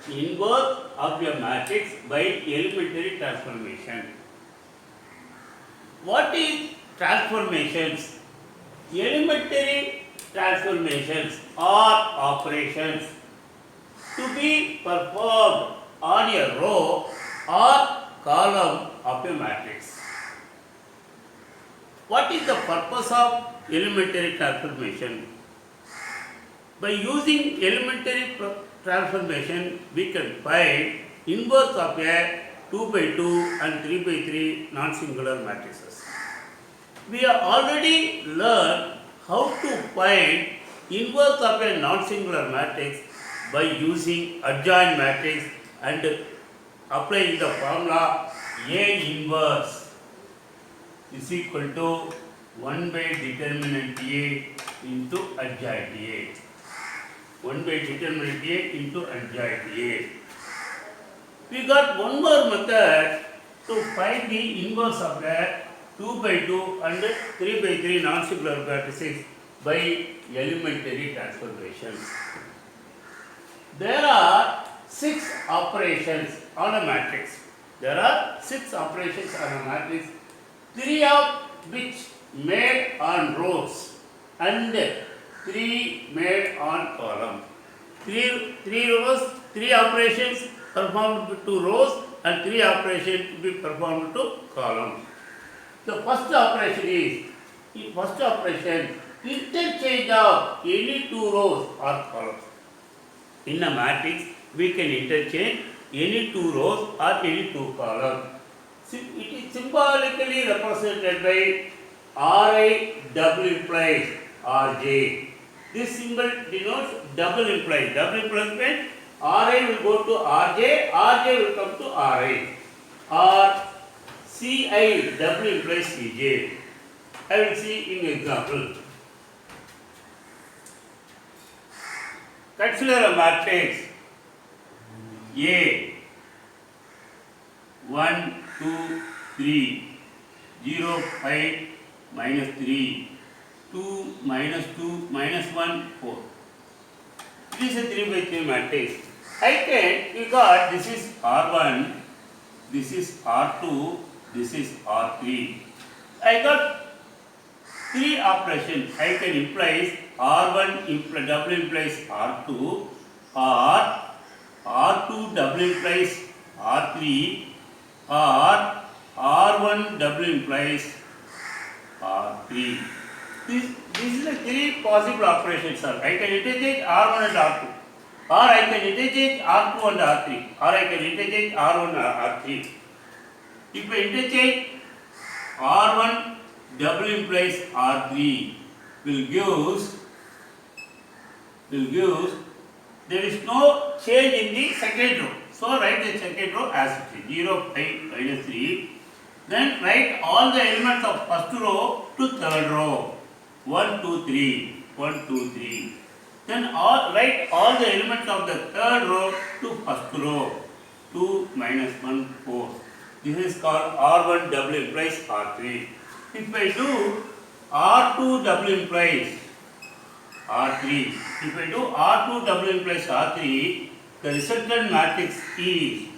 inverse of a matrix by elementary transformation. What is transformations? Elementary transformations are operations to be performed on a row or column of a matrix. What is the purpose of elementary transformation? By using elementary transformation, we can find inverse of a 2 by 2 and 3 by 3 non-singular matrices. We have already learned how to find inverse of a non-singular matrix by using adjoint matrix and applying the formula A inverse is equal to 1 by determinant A into adjoint A. 1 by determinant A into adjoint A. We got one more method to find the inverse of the 2 by 2 and 3 by 3 non-singular matrices by elementary transformations. There are 6 operations on a matrix. There are 6 operations on a matrix, 3 of which made on rows and 3 made on column. 3 rows, 3 operations performed to rows and 3 operations to be performed to column. The first operation is interchange of any 2 rows or columns. In a matrix, we can interchange any 2 rows or any 2 columns. It is symbolically represented by Ri double implies Rj. This symbol denotes double implies. Double implies means Ri will go to Rj, Rj will come to Ri. Or Ci double implies Cj. I will see in example. Consider a matrix A 1, 2, 3, 0, 5, minus 3, 2, minus 2, minus 1, 4. This is a 3 by 3 matrix. We got this is R1, this is R2, this is R3. I got 3 operations. I can imply R1 double implies R2 or R2 double implies R3 or R1 double implies R3. This is the 3 possible operations, sir. I can interchange R1 and R2, or I can interchange R2 and R3, or I can interchange R1 and R3. If I interchange R1 double implies R3 will give there is no change in the second row. So write the second row as it is 0, 5, minus 3. Then write all the elements of first row to third row. 1, 2, 3, 1, 2, 3. Then write all the elements of the third row to first row. 2, minus 1, 4. This is called R1 double implies R3. If I do R2 double implies R3, if I do R2 double implies R3, the resultant matrix is,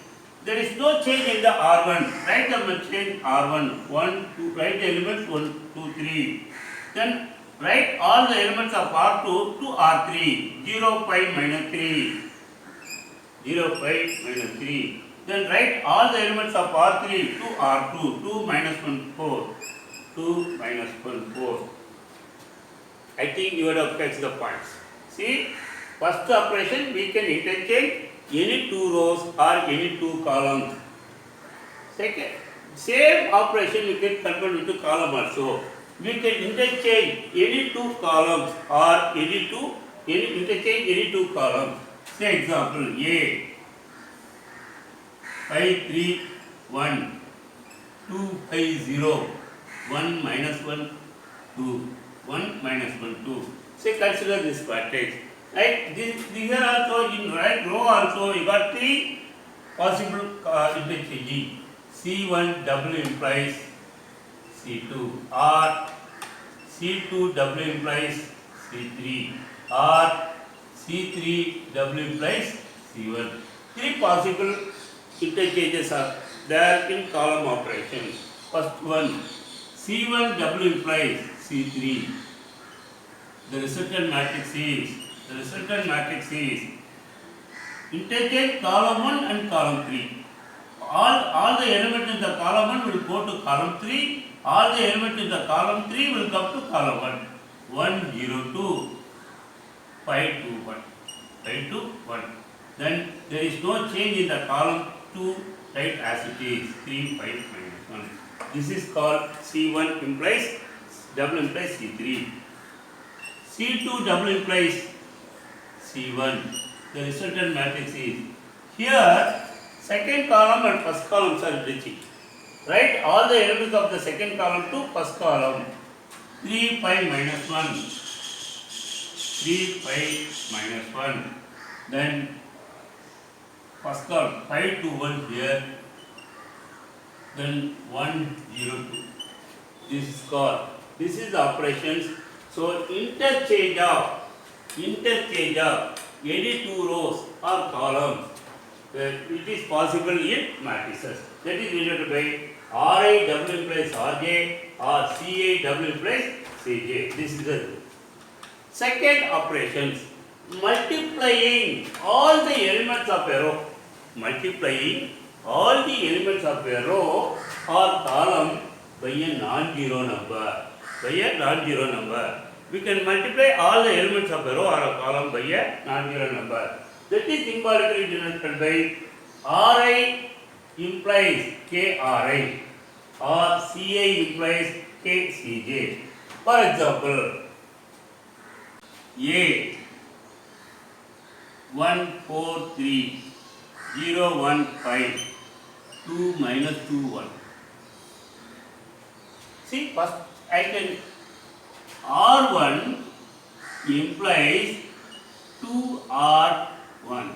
there is no change in the R1. Write the change R1, 1, 2, write the elements 1, 2, 3. Then write all the elements of R2 to R3, 0, 5, minus 3. 0, 5, minus 3. Then write all the elements of R3 to R2, 2, minus 1, 4. 2, minus 1, 4. I think you would have catch the points. See, first operation we can interchange any 2 rows or any 2 columns. Second, same operation we can convert into column also. We can interchange any 2 columns or interchange any 2 columns. Say example A 5, 3, 1, 2, 5, 0, 1, minus 1, 2. 1 minus 1, 2. Say consider this matrix. Right? These are also in right row also you got 3 possible interchanging. C1 double implies C2 or C2 double implies C3 or C3 double implies C1. Three possible interchanges are there in column operation. First one, C1 double implies C3. The resultant matrix is interchange column 1 and column 3. All the elements in the column 1 will go to column 3. All the elements in the column 3 will come to column 1. 1, 0, 2, 5, 2, 1. 5 to 1. Then there is no change in the column 2, right, as it is 3, 5, minus 1. This is called C1 implies double implies C3. C2 double implies C1. The resultant matrix is here. Second column and first columns are bridging. Write all the elements of the second column to first column. 3, 5, minus 1. 3, 5, minus 1. Then first column 5 to 1 here. Then 1, 0, 2. This is called. This is the operations. So interchange of any two rows or columns. It is possible in matrices. That is denoted by Ri double implies Rj or Ci double implies Cj. This is the second operations. Multiplying all the elements of a row. Multiplying all the elements of a row or column by a non-zero number. We can multiply all the elements of a row or a column by a non-zero number. That is symbolically denoted by Ri implies Kri or Ci implies Kcj. For example, A 1, 4, 3, 0, 1, 5, 2, minus 2, 1. See, first I can R1 implies 2R1.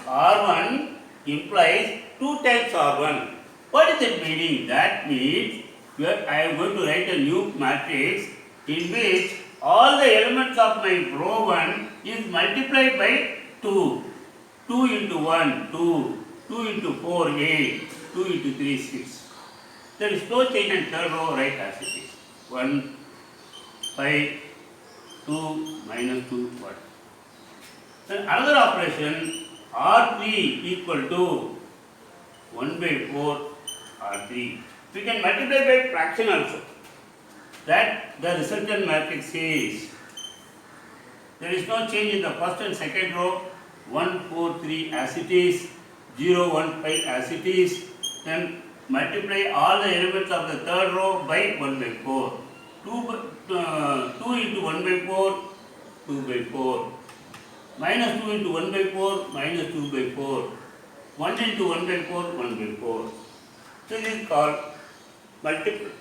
R1 implies 2 times R1. What is it meaning? That means I am going to write a new matrix in which all the elements of my row 1 is multiplied by 2. 2 into 1, 2. 2 into 4, 8. 2 into 3, 6. There is no change in third row, right, as it is. 1, 5, 2, minus 2, 1. Then another operation, R3 equal to 1 by 4 R3. We can multiply by fraction also. That the resultant matrix is, there is no change in the first and second row, 1, 4, 3 as it is, 0, 1, 5 as it is. Then multiply all the elements of the third row by 1 by 4. 2 into 1 by 4, 2 by 4. Minus 2 into 1 by 4, minus 2 by 4. 1 into 1 by 4, 1 by 4. This is called,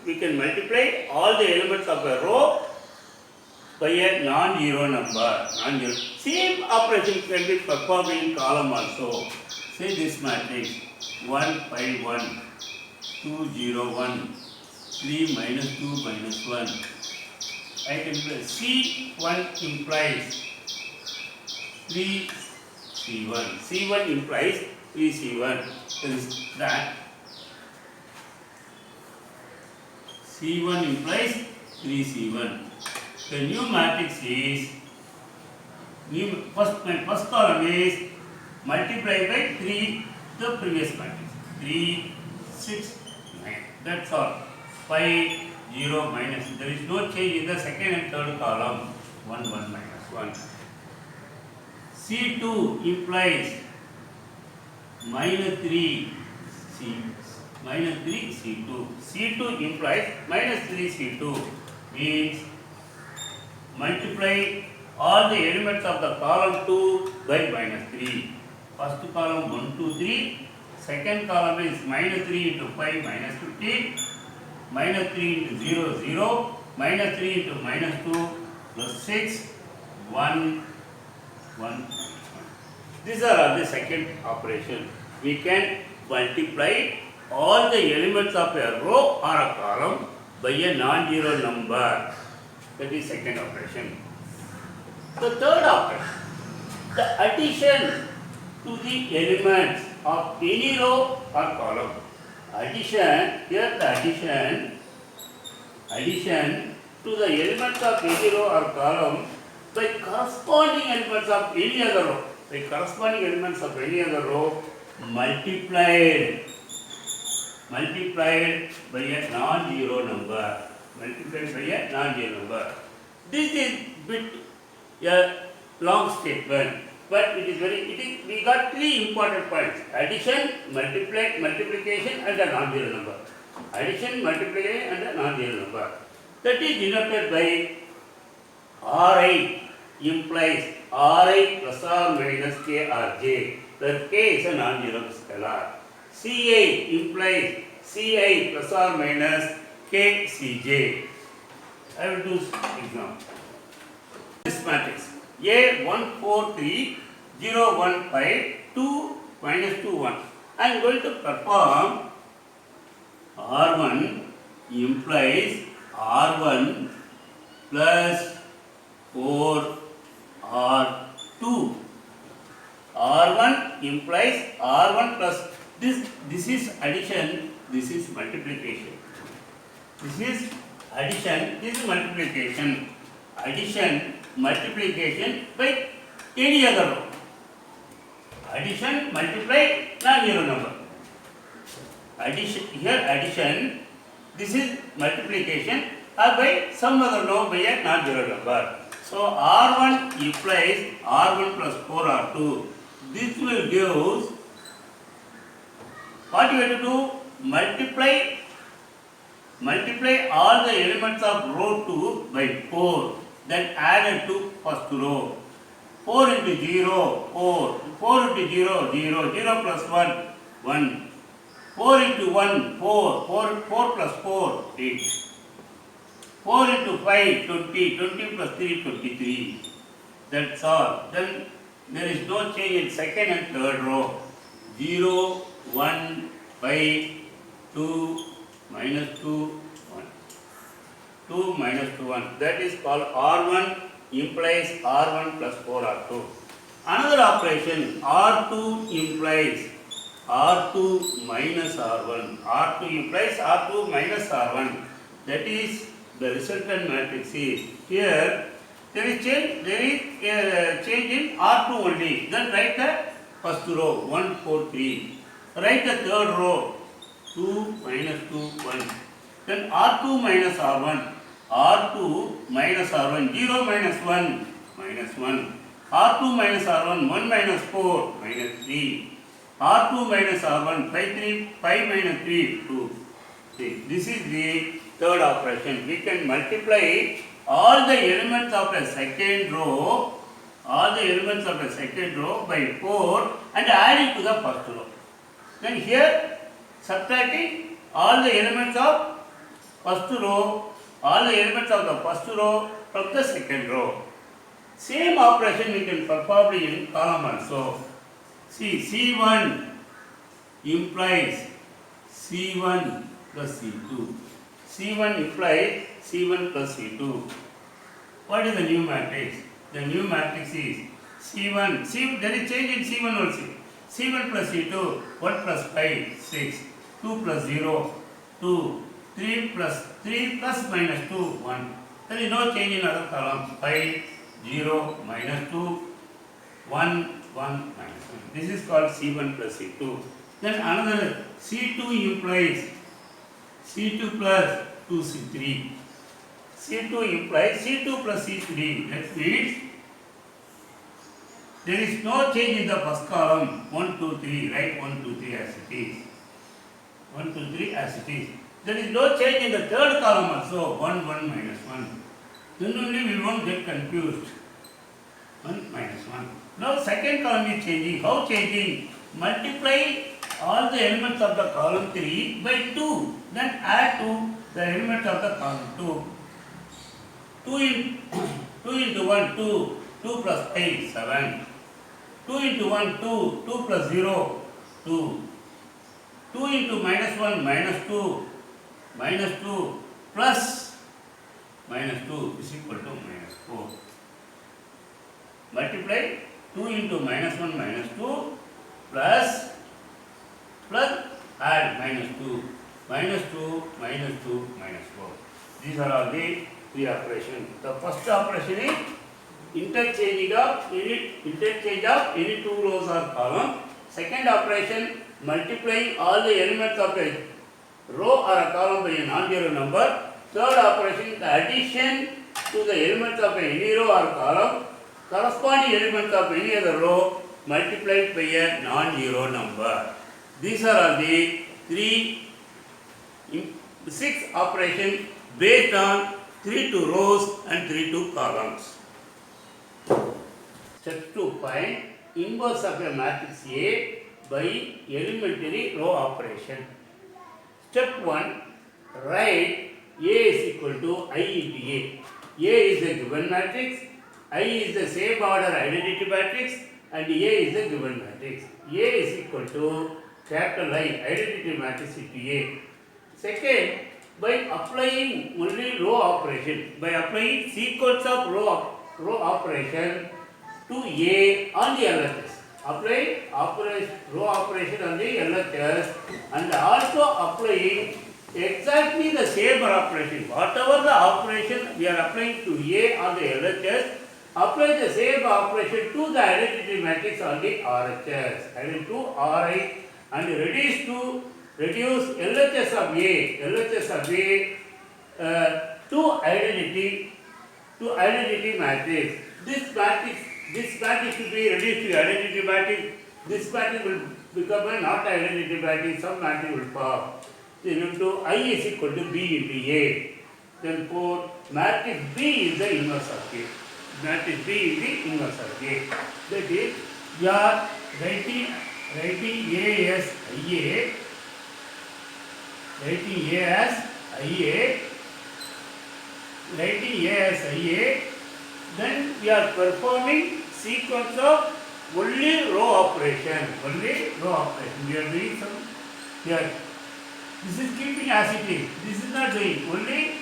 we can multiply all the elements of a row by a non-zero number. Same operation can be performed in column also. Say this matrix 1, 5, 1, 2, 0, 1, 3, minus 2, minus 1. I can play C1 implies 3C1. C1 implies 3C1. That is that. C1 implies 3C1. The new matrix is, my first column is multiplied by 3 the previous matrix. 3, 6, 9. That's all. 5, 0, minus. There is no change in the second and third column. 1, 1, minus 1. C2 implies minus 3 C. Minus 3 C2. C2 implies minus 3 C2. Means multiply all the elements of the column 2 by minus 3. First column 1, 2, 3. Second column is minus 3 into 5, minus 15. Minus 3 into 0, 0. Minus 3 into minus 2 plus 6, 1, 1. These are all the second operation. We can multiply all the elements of a row or a column by a non-zero number. That is second operation. The third operation, the addition to elements of any row or column. Addition, here the addition to the elements of any row or column by corresponding elements of any other row. By corresponding elements of any other row multiplied by a non-zero number. Multiplied by a non-zero number. This is bit a long statement, but we got three important points: addition, multiplication, and a non-zero number. Addition, multiplication, and a non-zero number. That is denoted by Ri, implies Ri plus or minus k or j, where k is a non-zero scalar. Ci implies Ci plus or minus k Cj. I will do example. This matrix A 1 4 3 0 1 5 2 minus 2 1. I am going to perform R1 implies R1 plus 4 R2. R1 implies R1 plus this is addition, this is multiplication. This is addition, this is multiplication. Addition, multiplication by any other row. Addition, multiply non-zero number. Addition, here addition, this is multiplication or by some other row by a non-zero number. So R1 implies R1 plus 4R2. This will give, what you have to do? Multiply all the elements of row 2 by 4, then add to first row. 4 into 0, 4. 4 into 0, 0. 0 plus 1, 1. 4 into 1, 4. 4 plus 4, 8. 4 into 5, 20. 20 plus 3, 23. That's all. Then there is no change in second and third row. 0, 1, 5, 2, minus 2, 1. 2 minus 2, 1. That is called R1 implies R1 plus 4R2. Another operation, R2 implies R2 minus R1. R2 implies R2 minus R1. That is the resultant matrix is. Here there is change in R2 only. Then write the first row 1, 4, 3. Write the third row 2 minus 2, 1. Then R2 minus R1. R2 minus R1, 0 minus 1, minus 1. R2 minus R1, 1 minus 4, minus 3. R2 minus R1, 5 minus 3, 2. See, this is the third operation. We can multiply all the elements of a second row, by 4 and add it to the first row. Then here subtracting all the elements of first row, from the second row. Same operation we can perform in column also. See, C1 implies C1 plus C2. C1 implies C1 plus C2. What is the new matrix? The new matrix is C1. There is change in C1 also. C1 plus C2, 1 plus 5, 6. 2 plus 0, 2. 3 plus minus 2, 1. There is no change in other column. 5, 0, minus 2, 1, 1, minus 1. This is called C1 plus C2. Then another C2 implies C2 plus 2C3. C2 implies C2 plus C3. That means there is no change in the first column. 1, 2, 3. Write 1, 2, 3 as it is. 1, 2, 3 as it is. There is no change in the third column also. 1, 1, minus 1. Then only we won't get confused. 1, minus 1. Now second column is changing. How changing? Multiply all the elements of the column 3 by 2. Then add to the elements of the column 2. 2 into 1, 2. 2 plus 8, 7. 2 into 1, 2. 2 plus 0, 2. 2 into minus 1, minus 2. Minus 2 plus minus 2 is equal to minus 4. Multiply 2 into minus 1, minus 2 plus plus add minus 2, minus 2, minus 2, minus 4. These are all the three operations. The first operation is interchange of any two rows or column. Second operation, multiplying all the elements of a row or a column by a non-zero number. Third operation, the addition to the elements of any row or column, corresponding elements of any other row multiplied by a non-zero number. These are all the six operations based on 3 to rows and 3 to columns. Step 2, find inverse of a matrix A by elementary row operation. Step 1, write A is equal to I into A. A is the given matrix, I is the same order identity matrix, and A is the given matrix. A is equal to capital I, identity matrix into A. Second, by applying only row operation, by applying sequence of row operation to A on the LHS. Apply row operation on the LHS and also applying exactly the same operation. Whatever the operation we are applying to A on the LHS, apply the same operation to the identity matrix on the RHS. I will to RI and reduce LHS of A to identity matrix. This matrix will be reduced to identity matrix. This matrix will become a not identity matrix. Some matrix will form. Then to I is equal to B into A. Then for matrix B is the inverse of A. Matrix B is the inverse of A. That is, we are writing A as IA. Writing A as IA, then we are performing sequence of only row operation. We are doing some here. This is keeping as it is. This is not doing. Only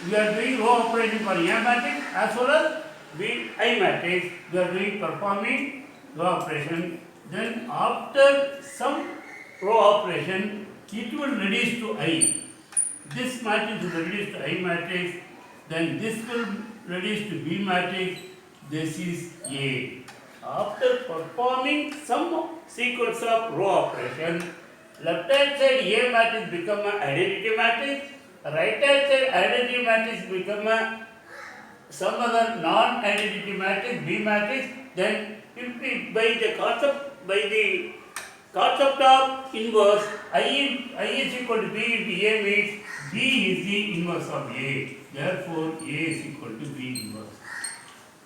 we are doing row operation for A matrix as well as I matrix. We are performing row operation. Then after some row operation, it will reduce to I. This matrix will reduce to I matrix. Then this will reduce to B matrix. This is A. After performing some sequence of row operation, left hand side A matrix become an identity matrix. Right hand side identity matrix become some other non-identity matrix B matrix. Then by the concept of inverse, I is equal to B into A means B is the inverse of A. Therefore, A is equal to B inverse.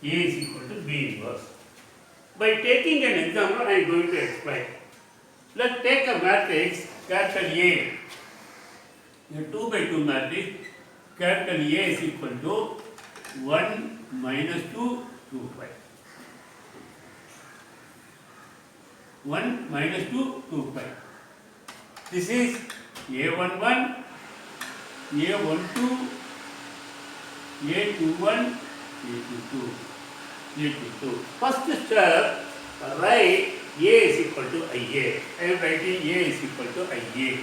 A is equal to B inverse. By taking an example, I am going to explain. Let's take a matrix, capital A. A 2 by 2 matrix, capital A is equal to 1 minus 2, 2 pi. 1 minus 2, 2 pi. This is A11, A12, A21, A22, A22. First step, write A is equal to IA. I am writing A is equal to IA.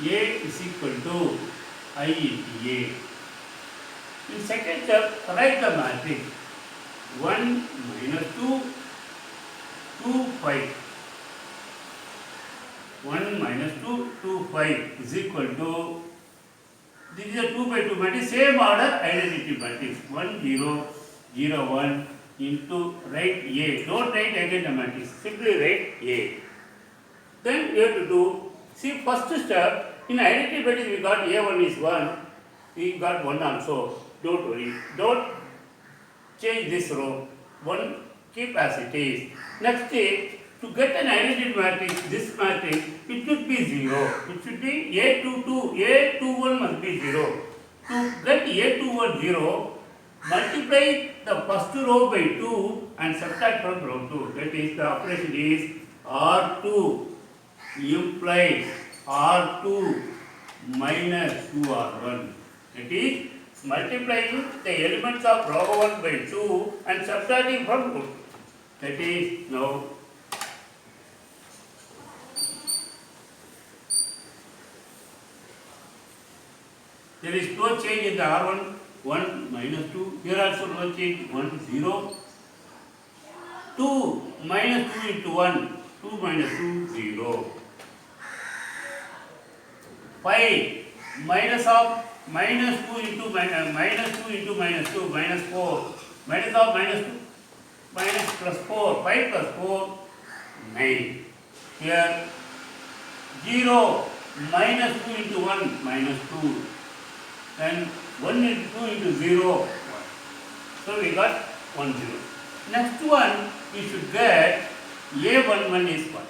A is equal to I into A. In second step, write the matrix 1 minus 2, 2 pi. 1 minus 2, 2 pi is equal to, this is a 2 by 2 matrix, same order identity matrix. 1, 0, 0, 1 into write A. Don't write again the matrix, simply write A. Then you have to do, see first step, in identity matrix we got A1 is 1, we got 1 also. Don't worry, don't change this row. 1 keep as it is. Next step, to get an identity matrix, this matrix, it should be 0. It should be A22, A21 must be 0. To get A21 0, multiply the first row by 2 and subtract from row 2. That is, the operation is R2 implies R2 minus 2R1. That is, multiplying the elements of row 1 by 2 and subtracting from row 2. That is, now There is no change in the R1, 1 minus 2. Here also no change, 1, 0. 2 minus 2 into 1, 2 minus 2, 0. 5 minus of minus 2 into minus 2 into minus 2, minus 4. Minus of minus 2, minus plus 4, 5 plus 4, 9. Here 0 minus 2 into 1, minus 2. Then 1 into 2 into 0, 1. So we got 1, 0. Next one, we should get A11 is what?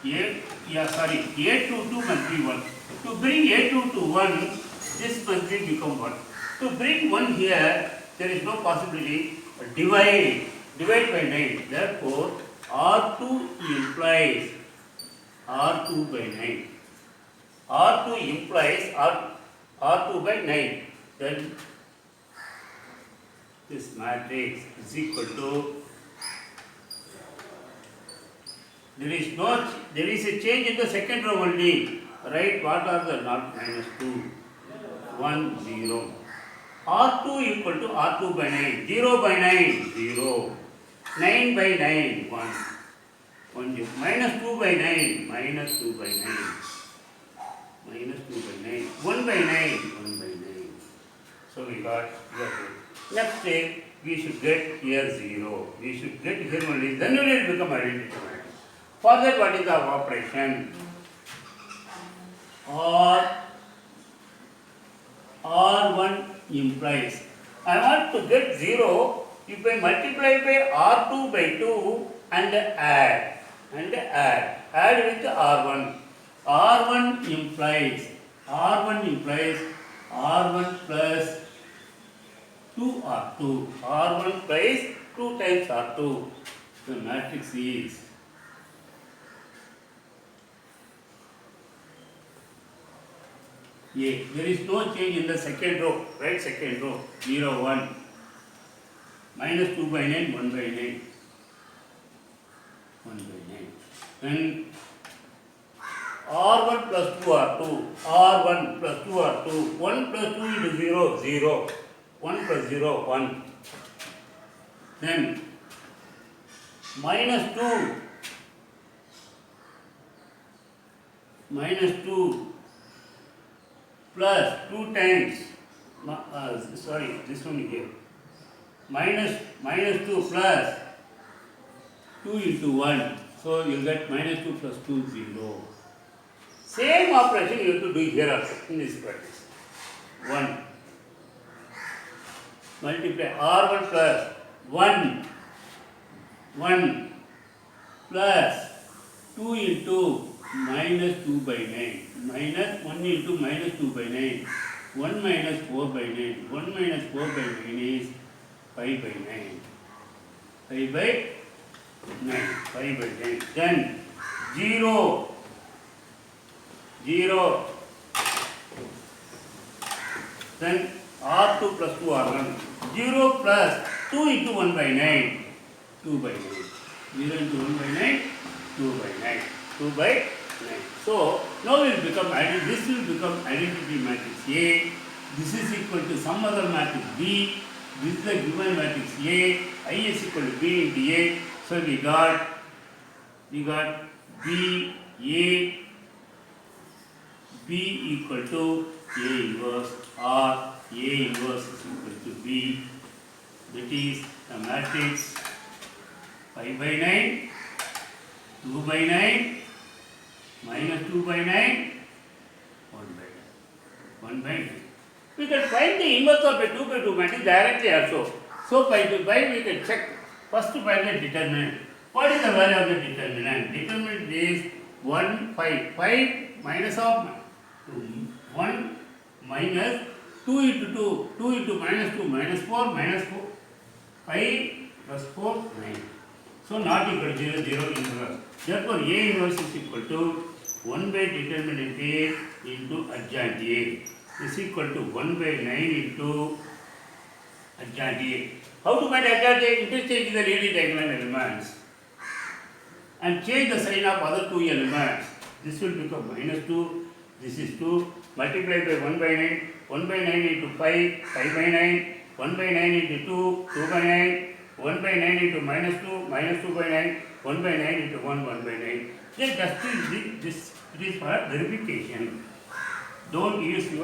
A22 must be 1. To bring A2 to 1, this must be become 1. To bring 1 here, there is no possibility. Divide by 9. Therefore, R2 implies R2 by 9. R2 implies R2 by 9. Then this matrix is equal to, there is a change in the second row only. Right, what are the not minus 2, 1, 0. R2 equal to R2 by 9. 0 by 9, 0. 9 by 9, 1. 1 0. Minus 2 by 9, minus 2 by 9. Minus 2 by 9. 1 by 9, 1 by 9. So we got here. Next step, we should get here 0. We should get here only. Then it will become identity matrix. For that, what is the operation? R1 implies, I want to get 0, if I multiply by R2 by 2 and add with R1. R1 implies R1 plus 2 R2. R1 plus 2 times R2. The matrix is A. There is no change in the second row, right? Second row, 0, 1. Minus 2 by 9, 1 by 9. 1 by 9. Then R1 plus 2 R2. R1 plus 2 R2. 1 plus 2 into 0, 0. 1 plus 0, 1. Then minus 2 plus 2 times, this one here, minus 2 plus 2 into 1, so you get minus 2 plus 2, 0. Same operation you have to do here also, in this practice. 1, multiply R1 plus 1 plus 2 into minus 2 by 9. Minus 1 into minus 2 by 9. 1 minus 4 by 9. 1 minus 4 by 9 is 5 by 9. 5 by 9. 5 by 9. Then 0. Then R2 plus 2 R1. 0 plus 2 into 1 by 9. 2 by 9. 0 into 1 by 9. 2 by 9. 2 by 9. So now this will become identity matrix A. This is equal to some other matrix B. This is the given matrix A. I is equal to B into A. So we got B equal to A inverse, or A inverse is equal to B. That is the matrix 5 by 9, 2 by 9, minus 2 by 9, 1 by 9. We can find the inverse of a 2 by 2 matrix directly also. So by we can check. First to find the determinant. What is the value of the determinant? Determinant is 1, 5. 5 minus of 1 minus 2 into 2. 2 into minus 2, minus 4, minus 4. 5 plus 4, 9. So not equal to 0, 0 inverse. Therefore, A inverse is equal to 1 by determinant A into adjoint A is equal to 1 by 9 into adjoint A. How to find adjoint A? Interchange the leading diagonal elements and change the sign of other two elements. This will become minus 2. This is 2 multiplied by 1 by 9. 1 by 9 into 5, 5 by 9. 1 by 9 into 2, 2 by 9. 1 by 9 into minus 2, minus 2 by 9. 1 by 9 into 1, 1 by 9. Then just this it is for verification. Don't use in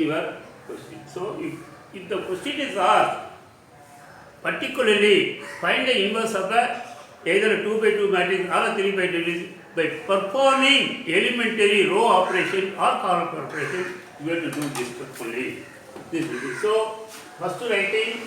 your question. So if the question is asked, particularly find the inverse of the either a 2 by 2 matrix or a 3 by 2 matrix by performing elementary row operation or column operation, you have to do this only. This will be. So first writing,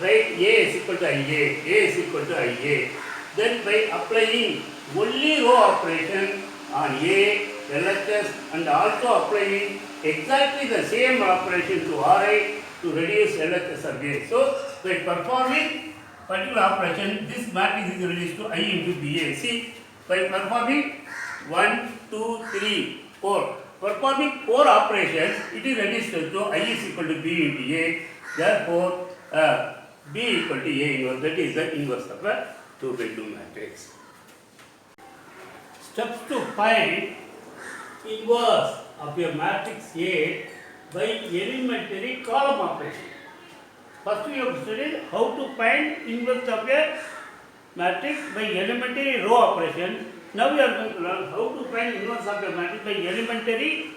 write A is equal to IA, A is equal to IA. Then by applying only row operation on A, LHS and also applying exactly the same operation to Ri to reduce LHS again. So by performing particular operation, this matrix is reduced to I into BA. See, by performing 1, 2, 3, 4. Performing 4 operations, it is reduced to I is equal to B into A. Therefore, B equal to A inverse. That is the inverse of a 2 by 2 matrix. Steps to find inverse of your matrix A by elementary column operation. First we have studied how to find inverse of a matrix by elementary row operation. Now we are going to learn how to find inverse of a matrix by elementary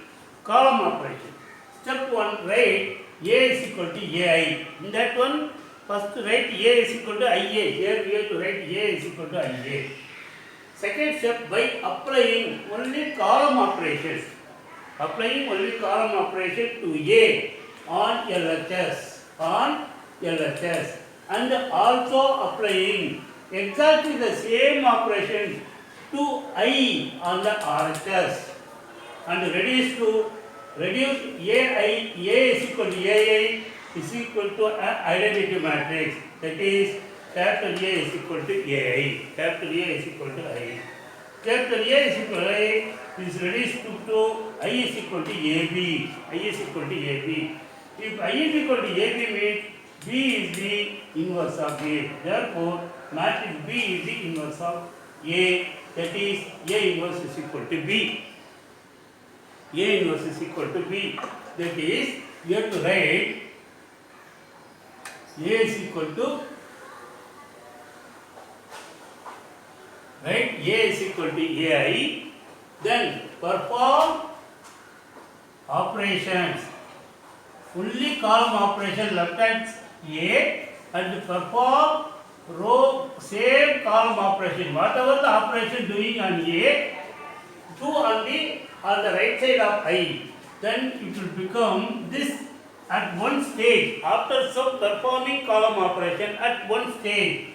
column operation. Step 1, write A is equal to AI. In that one, first write A is equal to IA. Here we have to write A is equal to IA. Second step, by applying only column operations. Applying only column operation to A on LHS. On LHS. And also applying exactly the same operation to I on the RHS. And reduce AI, A is equal to AI is equal to an identity matrix. That is, capital A is equal to AI. Capital A is equal to I. Capital A is equal to I is reduced to I is equal to AB. I is equal to AB. If I is equal to AB means B is the inverse of A. Therefore, matrix B is the inverse of A. That is, A inverse is equal to B. A inverse is equal to B. That is, you have to write A is equal to A is equal to AI. Then perform operations. Only column operation left hand A and perform row same column operation. Whatever the operation doing on A, do on the right side of I. Then it will become this at one stage. After some performing column operation at one stage,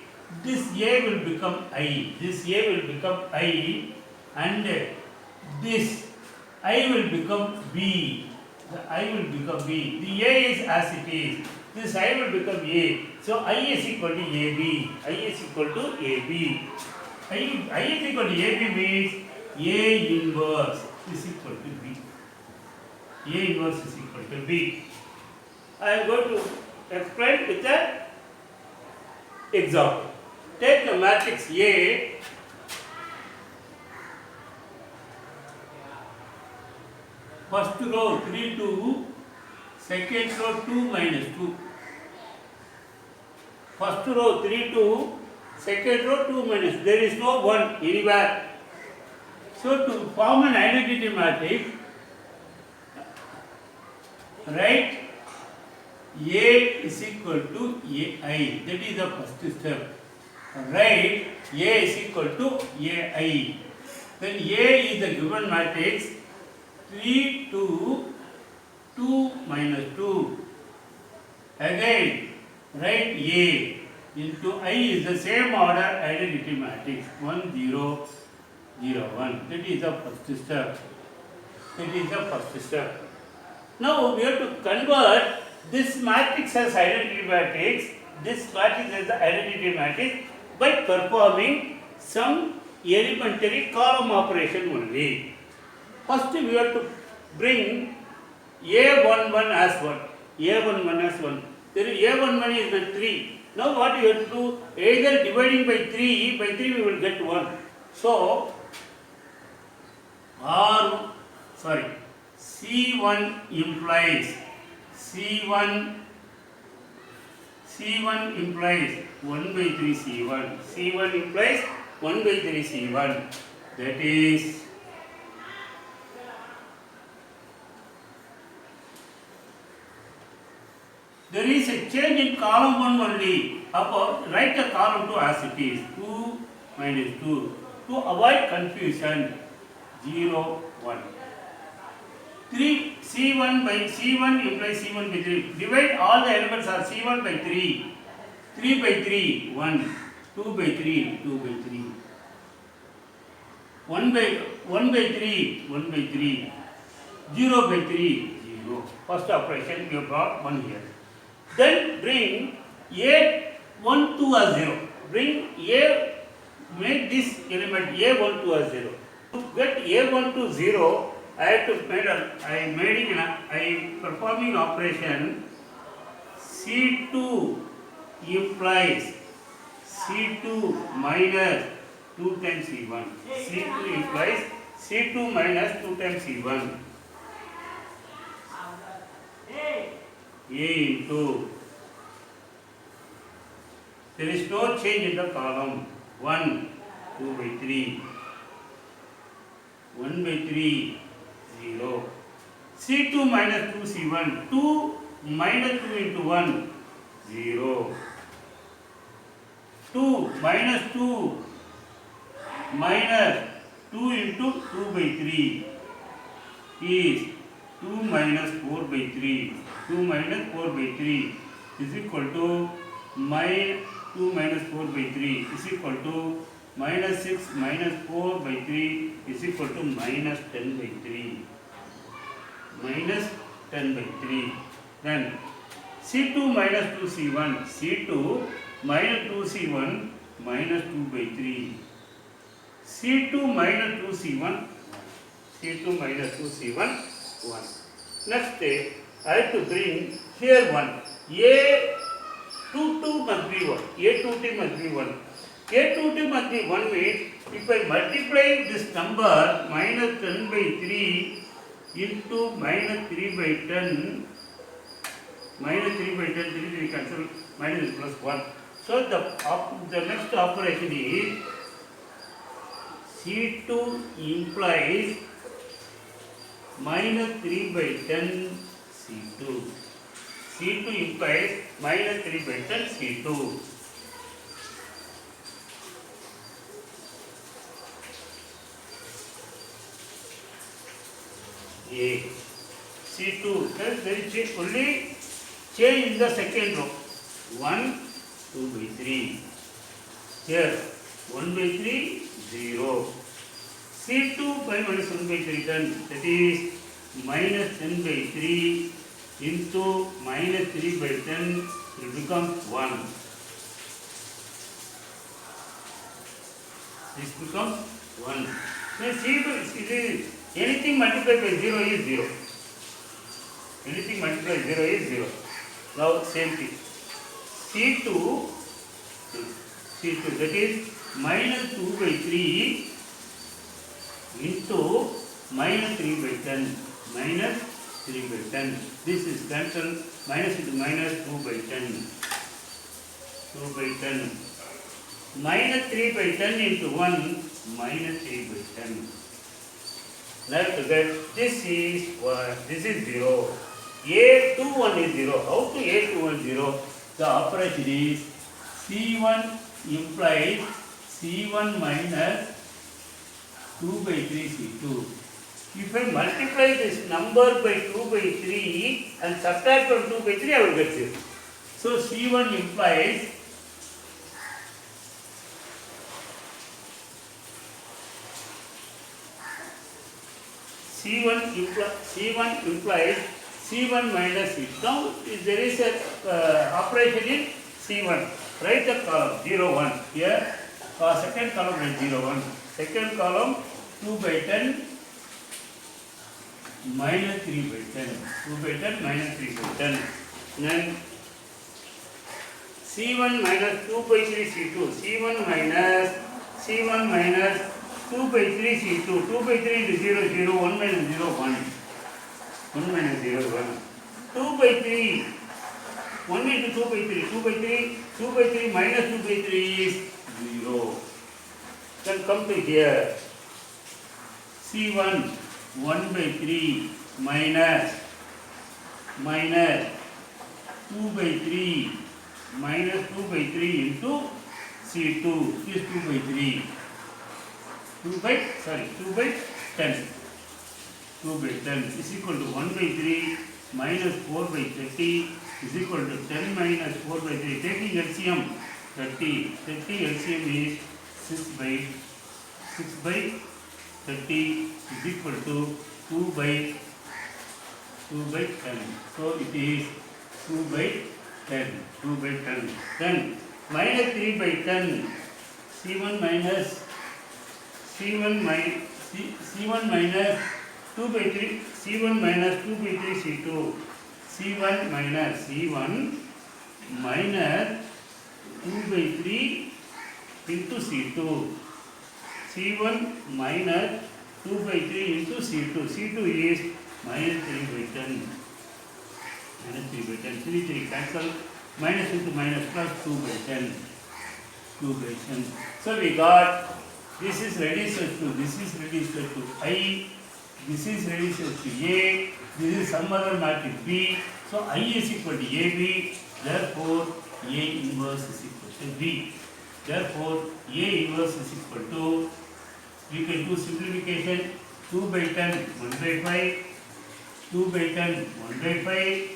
this A will become I. This A will become I and this I will become B. The I will become B. The A is as it is. This I will become A. So I is equal to AB. I is equal to AB. I is equal to AB means A inverse is equal to B. A inverse is equal to B. I am going to explain with an example. Take the matrix A. First row 3, 2. Second row 2 minus 2. First row 3, 2. Second row 2 minus. There is no 1 anywhere. So to form an identity matrix, write A is equal to AI. That is the first step. Write A is equal to AI. Then A is the given matrix 3, 2, 2 minus 2. Again, write A into I is the same order identity matrix 1, 0, 0, 1. That is the first step. That is the first step. Now we have to convert this matrix as identity matrix, this matrix as the identity matrix by performing some elementary column operation only. First we have to bring A11 as 1. A11 as 1. There is A11 is the 3. Now what you have to do? Either dividing by 3 we will get 1. So R sorry, C1 implies C1 implies 1 by 3 C1. C1 implies 1 by 3 C1. That is there is a change in column 1 only. Write the column 2 as it is. 2 minus 2. To avoid confusion, 0, 1. 3 C1 by C1 implies C1 by 3. Divide all the elements are C1 by 3. 3 by 3, 1. 2 by 3, 2 by 3. 1 by 3, 1 by 3. 0 by 3, 0. First operation we have brought 1 here. Then bring A1 2 as 0. Bring A, make this element A1 2 as 0. To get A1 to 0, I performing operation C2 implies C2 minus 2 times C1. C2 implies C2 minus 2 times C1. A into, there is no change in the column. 1, 2 by 3. 1 by 3, 0. C2 minus 2 C1. 2 minus 2 into 1, 0. 2 minus 2 minus 2 into 2 by 3 is 2 minus 4 by 3. 2 minus 4 by 3 is equal to 2 minus 4 by 3 is equal to minus 6 minus 4 by 3 is equal to minus 10 by 3. Minus 10 by 3. Then C2 minus 2 C1. C2 minus 2 C1 minus 2 by 3. C2 minus 2 C1. C2 minus 2 C1, 1. Next I have to bring here 1. A22 must be 1. A22 must be 1. A22 must be 1 means if I multiply this number minus 10 by 3 into minus 3 by 10, minus 3 by 10, 3 cancel, minus is plus 1. So the next operation is C2 implies minus 3 by 10 C2. C2 implies minus 3 by 10 C2. A. C2. There is only change in the second row. 1, 2 by 3. Here 1 by 3, 0. C2 by minus 1 by 3 done. That is minus 10 by 3 into minus 3 by 10 will become 1. This becomes 1. Now C2 is anything multiplied by 0 is 0. Anything multiplied by 0 is 0. Now same thing. C2 that is minus 2 by 3 into minus 3 by 10. Minus 3 by 10. This is cancelled. Minus into minus 2 by 10. 2 by 10. Minus 3 by 10 into 1. Minus 3 by 10. Let's get this is 1. This is 0. A21 is 0. How to A21 0? The operation is C1 implies C1 minus 2 by 3 C2. If I multiply this number by 2 by 3 and subtract from 2 by 3, I will get 0. So C1 implies C1 minus C. Now there is a operation in C1. Write the column 0, 1. Here second column write 0, 1. Second column 2 by 10 minus 3 by 10. 2 by 10 minus 3 by 10. Then C1 minus 2 by 3 C2. C1 minus 2 by 3 C2. 2 by 3 into 0, 0, 1 minus 0, 1. 1 minus 0, 1. 2 by 3. 1 into 2 by 3. 2 by 3. 2 by 3 minus 2 by 3 is 0. Then come to here. C1, 1 by 3 minus 2 by 3 minus 2 by 3 into C2 is 2 by 3. 2 by 10. 2 by 10 is equal to 1 by 3 minus 4 by 30 is equal to 10 minus 4 by 3. Taking LCM 30. 30 LCM is 6 by 30 is equal to 2 by 10. So it is 2 by 10. 2 by 10. Then minus 3 by 10. C1 minus 2 by 3. C1 minus 2 by 3 C2. C1 minus 2 by 3 into C2. C1 minus 2 by 3 into C2. C2 is minus 3 by 10. Minus 3 by 10. 3 cancel. Minus into minus plus 2 by 10. 2 by 10. So we got this is reduced to this is reduced to I. This is reduced to A. This is some other matrix B. So I is equal to AB. Therefore A inverse is equal to B. Therefore A inverse is equal to, we can do simplification. 2 by 10 1 by 5. 2 by 10 1 by 5.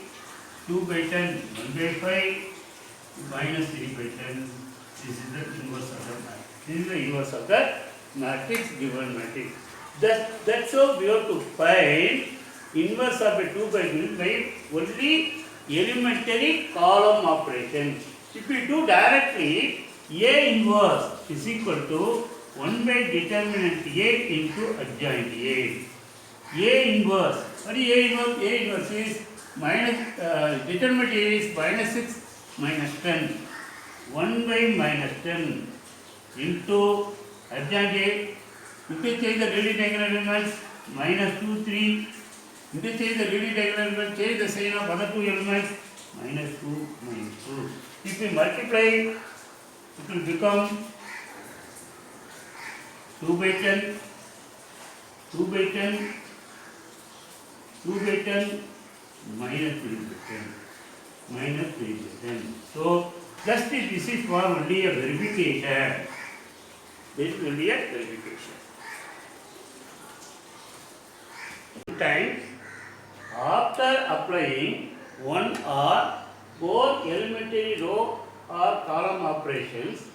2 by 10 1 by 5 minus 3 by 10. This is the inverse of the matrix. This is the inverse of the matrix, given matrix. That's how we have to find inverse of a 2 by 2 by only elementary column operation. If we do directly, A inverse is equal to 1 by determinant A into adjoint A. A inverse. What is A inverse? A inverse is minus, determinant A is minus 6 minus 10. 1 by minus 10 into adjoint A. Interchange the really diagonal elements, minus 2, 3. Interchange the really diagonal elements, change the sign of other two elements, minus 2, minus 2. If we multiply, it will become 2 by 10, 2 by 10, 2 by 10, minus 3 by 10, minus 3 by 10. So, just this is for only a verification. This will be a verification. Time after applying one or more elementary row or column operations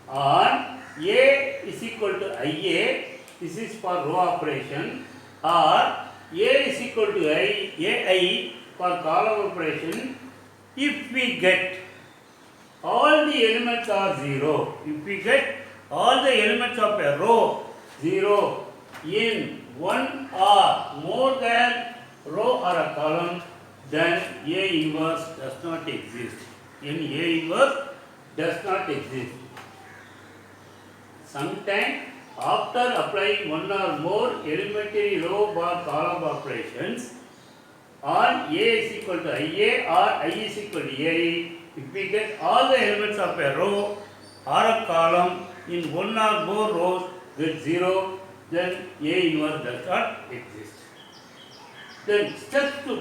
on A is equal to IA, this is for row operation, or A is equal to AI for column operation, if we get all the elements are 0, if we get all the elements of a row 0 in one or more than row or a column, then A inverse does not exist. In A inverse does not exist. Sometime after applying one or more elementary row or column operations on A is equal to IA or I is equal to AI, if we get all the elements of a row or a column in one or more rows with 0, then A inverse does not exist. Then just for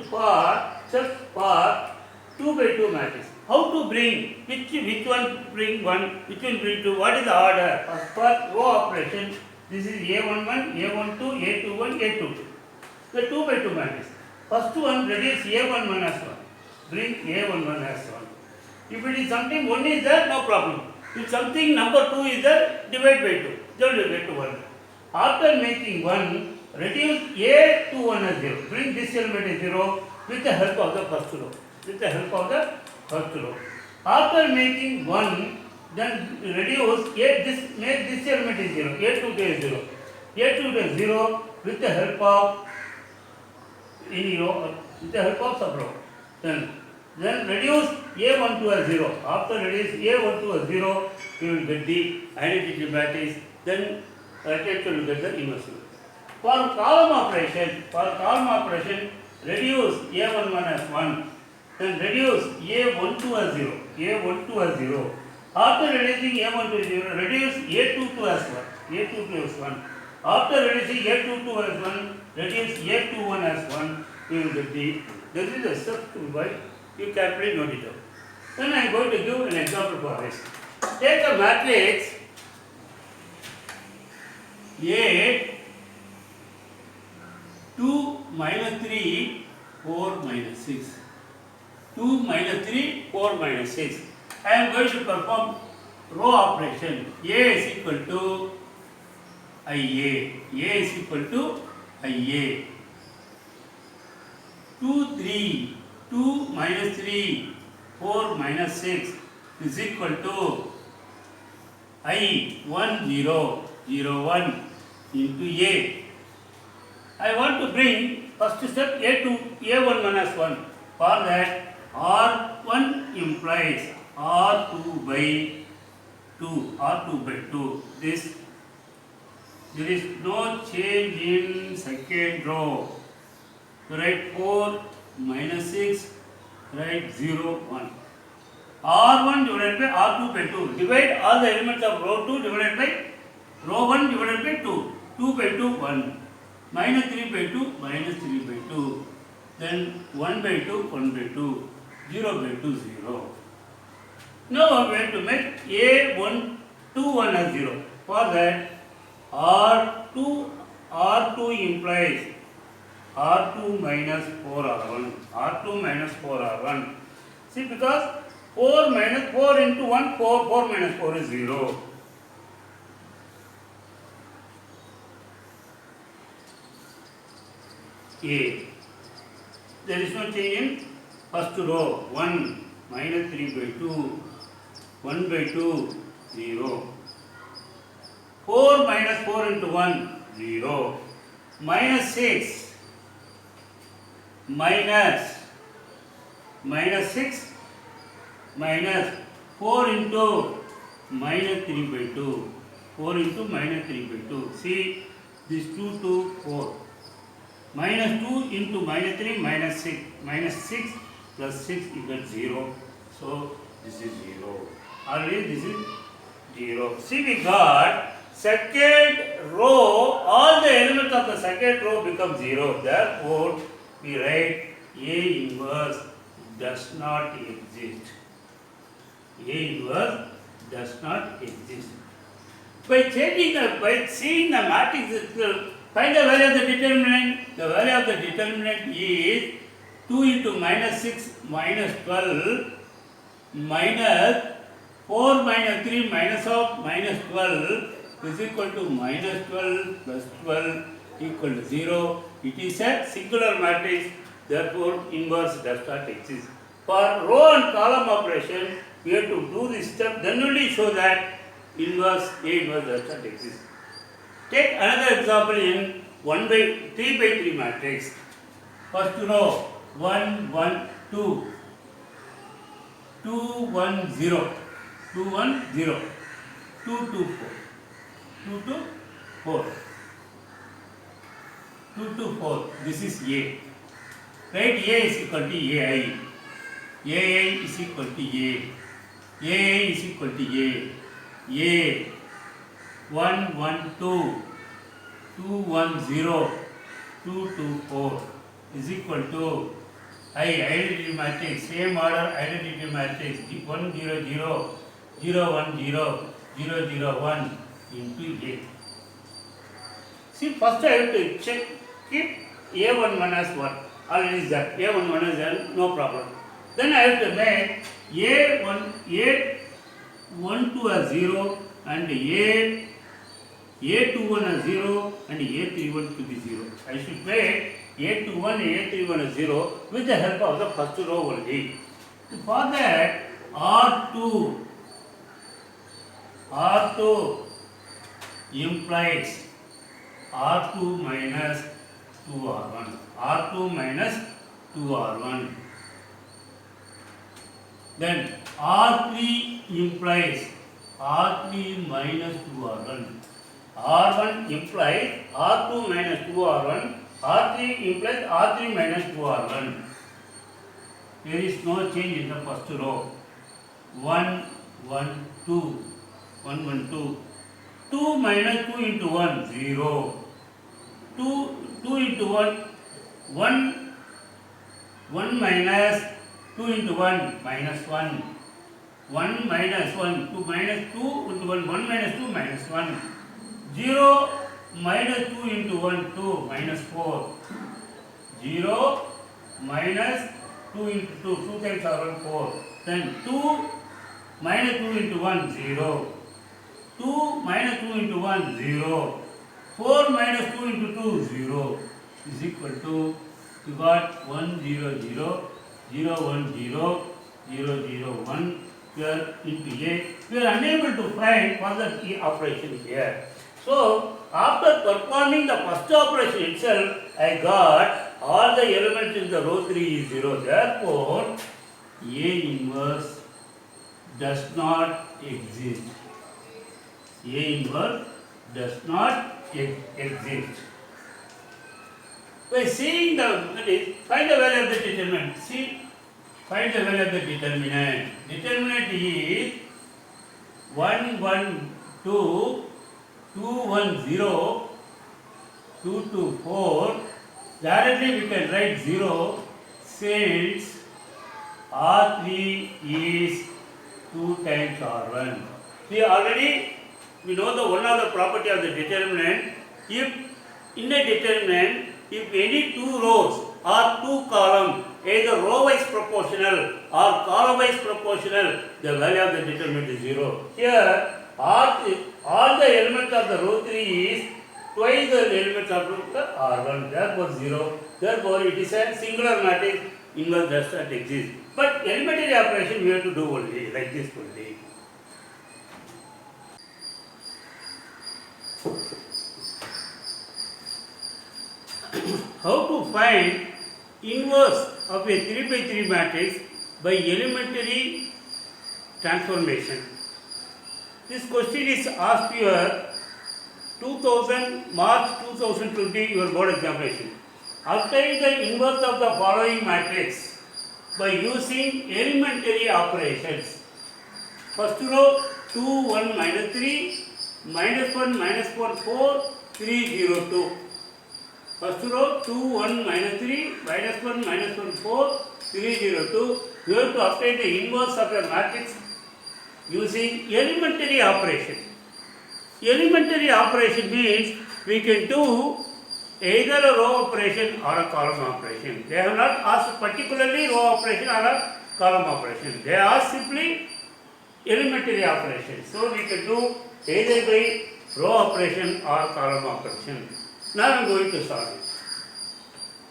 2 by 2 matrix, how to bring, which one bring 1, which one bring 2, what is the order? For row operation, this is A11, A12, A21, A22. The 2 by 2 matrix. First one reduce A11 as 1, bring A11 as 1. If it is something 1 is there, no problem. If something number 2 is there, divide by 2, then you get to 1. After making 1, reduce A21 as 0. Bring this element as 0 with the help of the first row. With the help of the first row. After making 1, then reduce make this element is 0. A22 is 0. A22 is 0 with the help of any row, with the help of sub row. Then reduce A12 as 0. After reduce A12 as 0, you will get the identity matrix. Then attempt to look at the inverse. For column operation, reduce A11 as 1, then reduce A12 as 0, A12 as 0. After reducing A12 as 0, reduce A22 as 1, A22 as 1. After reducing A22 as 1, reduce A21 as 1, you will get the, this is the step to by, you carefully note it out. Then I am going to give an example for this. Take a matrix A 2 minus 3 4 minus 6. 2 minus 3 4 minus 6. I am going to perform row operation. A is equal to IA. A is equal to IA. 2 3 2 minus 3 4 minus 6 is equal to I 1 0 0 1 into A. I want to bring first step A1 minus 1. For that R1 implies R2 by 2. This, there is no change in second row. So write 4 minus 6, write 0 1. R1 divided by R2 by 2. Divide all the elements of row 2 divided by row 1 divided by 2. 2 by 2 1. Minus 3 by 2 minus 3 by 2. Then 1 by 2 1 by 2. 0 by 2 0. Now we have to make A1 2 1 as 0. For that R2 implies R2 minus 4R1. R2 minus 4R1. See, because 4 minus 4 into 1, 4 minus 4 is 0. A. There is no change in first row. 1 minus 3 by 2. 1 by 2, 0. 4 minus 4 into 1, 0. Minus 6. Minus 6 minus 4 into minus 3 by 2. 4 into minus 3 by 2. See, this 2 to 4. Minus 2 into minus 3 minus 6. Minus 6 plus 6 equals 0. So, this is 0. Already this is 0. See, we got second row, all the elements of the second row become 0. Therefore, we write A inverse does not exist. A inverse does not exist. By seeing the matrix itself, find the value of the determinant. The value of the determinant is 2 into minus 6 minus 12 minus 4 minus 3 minus of minus 12 is equal to minus 12 plus 12 equal to 0. It is a singular matrix, therefore inverse does not exist. For row and column operation, we have to do this step, then only show that A inverse does not exist. Take another example in 3 by 3 matrix. First row 1 1 2 2 1 0 2 1 0 2 2 4 2 2 4 2 2 4. This is A. Write A is equal to AI. AI is equal to A. AI is equal to A. A 1 1 2 2 1 0 2 2 4 is equal to identity matrix, same order identity matrix 1 0 0 0 1 0 0 0 1 into A. See, first I have to check, keep A1 minus 1. Already is that. A1 minus 1, no problem. Then I have to make A1 2 as 0 and A21 as 0 and A31 to be 0. I should make A21 and A31 as 0 with the help of the first row only. For that, R2 implies R2 minus 2R1. R2 minus 2R1. Then R3 implies R3 minus 2R1. R1 implies R2 minus 2R1, R3 implies R3 minus 2R1. There is no change in the first row. 1, 1, 2, 1, 1, 2. 2 minus 2 into 1, 0. 2 into 1, 1, 1 minus 2 into 1, minus 1. 1 minus 1, 2 minus 2 into 1, 1 minus 2, minus 1. 0 minus 2 into 1, 2, minus 4. 0 minus 2 into 2, 2 times R1, 4. Then 2 minus 2 into 1, 0. 2 minus 2 into 1, 0. 4 minus 2 into 2, 0. Is equal to, you got 1, 0, 0, 0, 1, 0, 0, 0, 1. Here into A. We are unable to find further key operation here. So, after performing the first operation itself, I got all the elements in the row 3 is 0. Therefore, A inverse does not exist. A inverse does not exist. By seeing the, find the value of the determinant. See, find the value of the determinant. Determinant is 1, 1, 2, 2, 1, 0, 2, 2, 4. Directly we can write 0 since R3 is 2 times R1. See, we know the one of the property of the determinant. If in a determinant, if any two rows or two columns, either row-wise proportional or column-wise proportional, the value of the determinant is 0. Here, all the elements of the row 3 is twice the elements of the R1, therefore 0. Therefore, it is a singular matrix, inverse does not exist. But elementary operation we have to do only, like this only. How to find inverse of a 3 by 3 matrix by elementary transformation? This question is asked your 2000 March 2020 your board examination. Obtain the inverse of the following matrix by using elementary operations. First row 2, 1, minus 3, minus 1, minus 4, 4, 3, 0, 2. First row 2, 1, minus 3, minus 1, minus 1, 4, 3, 0, 2. You have to obtain the inverse of a matrix using elementary operation. Elementary operation means we can do either a row operation or a column operation. They have not asked particularly row operation or a column operation. They ask simply elementary operation. So we can do either by row operation or column operation. Now I am going to solve it.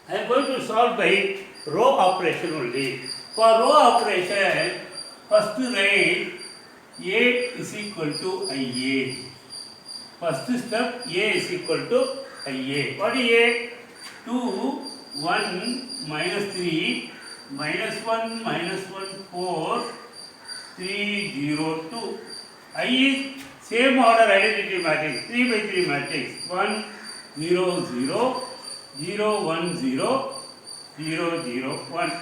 I am going to solve by row operation only. For row operation, first write A is equal to IA. First step, A is equal to IA. What is A? 2, 1, minus 3, minus 1, minus 1, 4, 3, 0, 2. I is same order identity matrix, 3 by 3 matrix. 1, 0, 0, 0, 1, 0, 0, 0, 1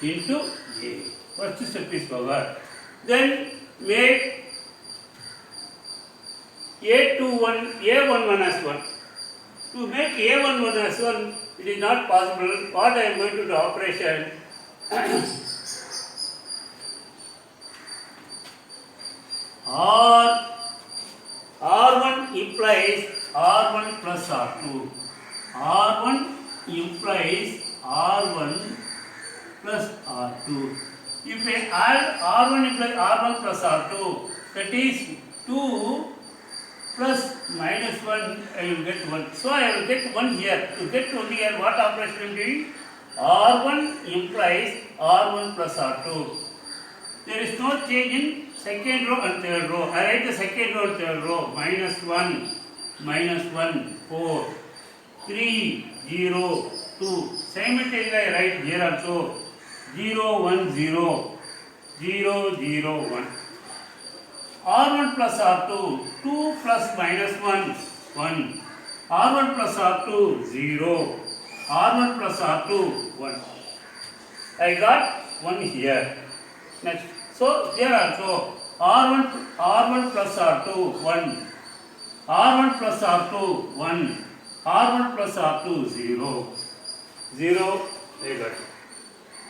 into A. First step is covered. Then make A11 as 1. To make A11 as 1, it is not possible. What I am going to do operation R1 implies R1 plus R2. R1 implies R1 plus R2. If I add R1 implies R1 plus R2, that is 2 plus minus 1, I will get 1. So I will get 1 here. To get 1 here, what operation I am doing? R1 implies R1 plus R2. There is no change in second row and third row. I write the second row and third row. Minus 1, 4, 3, 0, 2. Simultaneously I write here also 0, 1, 0, 0, 0, 1. R1 plus R2. 2 plus minus 1, 1. R1 plus R2, 0. R1 plus R2, 1. I got 1 here. Next. So here also R1 plus R2, 1. R1 plus R2, 1. R1 plus R2, 0. 0, I got it.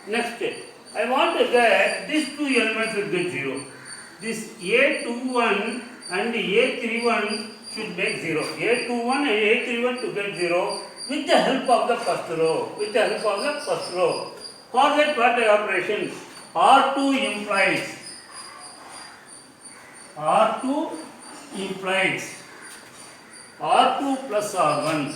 Next, I want to get these two elements will get 0. This A21 and A31 should make 0. A21 and A31 to get 0 with the help of the first row. With the help of the first row. For that what the operation? R2 implies R2 plus R1.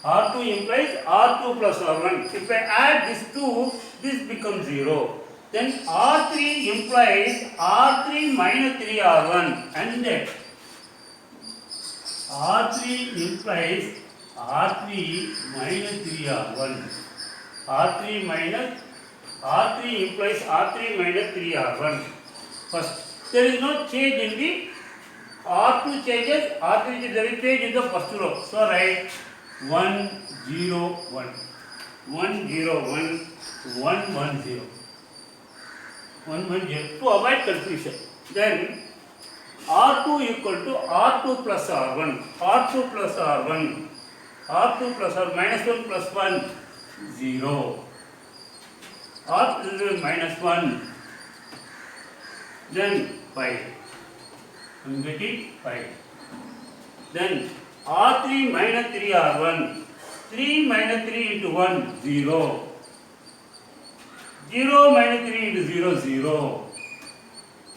R2 implies R2 plus R1. If I add these two, this becomes 0. Then R3 implies R3 minus 3R1 and then R3 implies R3 minus 3R1. R3 implies R3 minus 3R1. First, there is no change in the R2 changes, R3 there is change in the first row. So write 1 0 1 1 0 1 1 1 0 1 1 0 to avoid confusion. Then R2 equal to R2 plus R1. R2 plus R1. R2 plus R minus 1 plus 1 0. R2 minus 1. Then 5. I am getting 5. Then R3 minus 3 R1. 3 minus 3 into 1 0. 0 minus 3 into 0 0.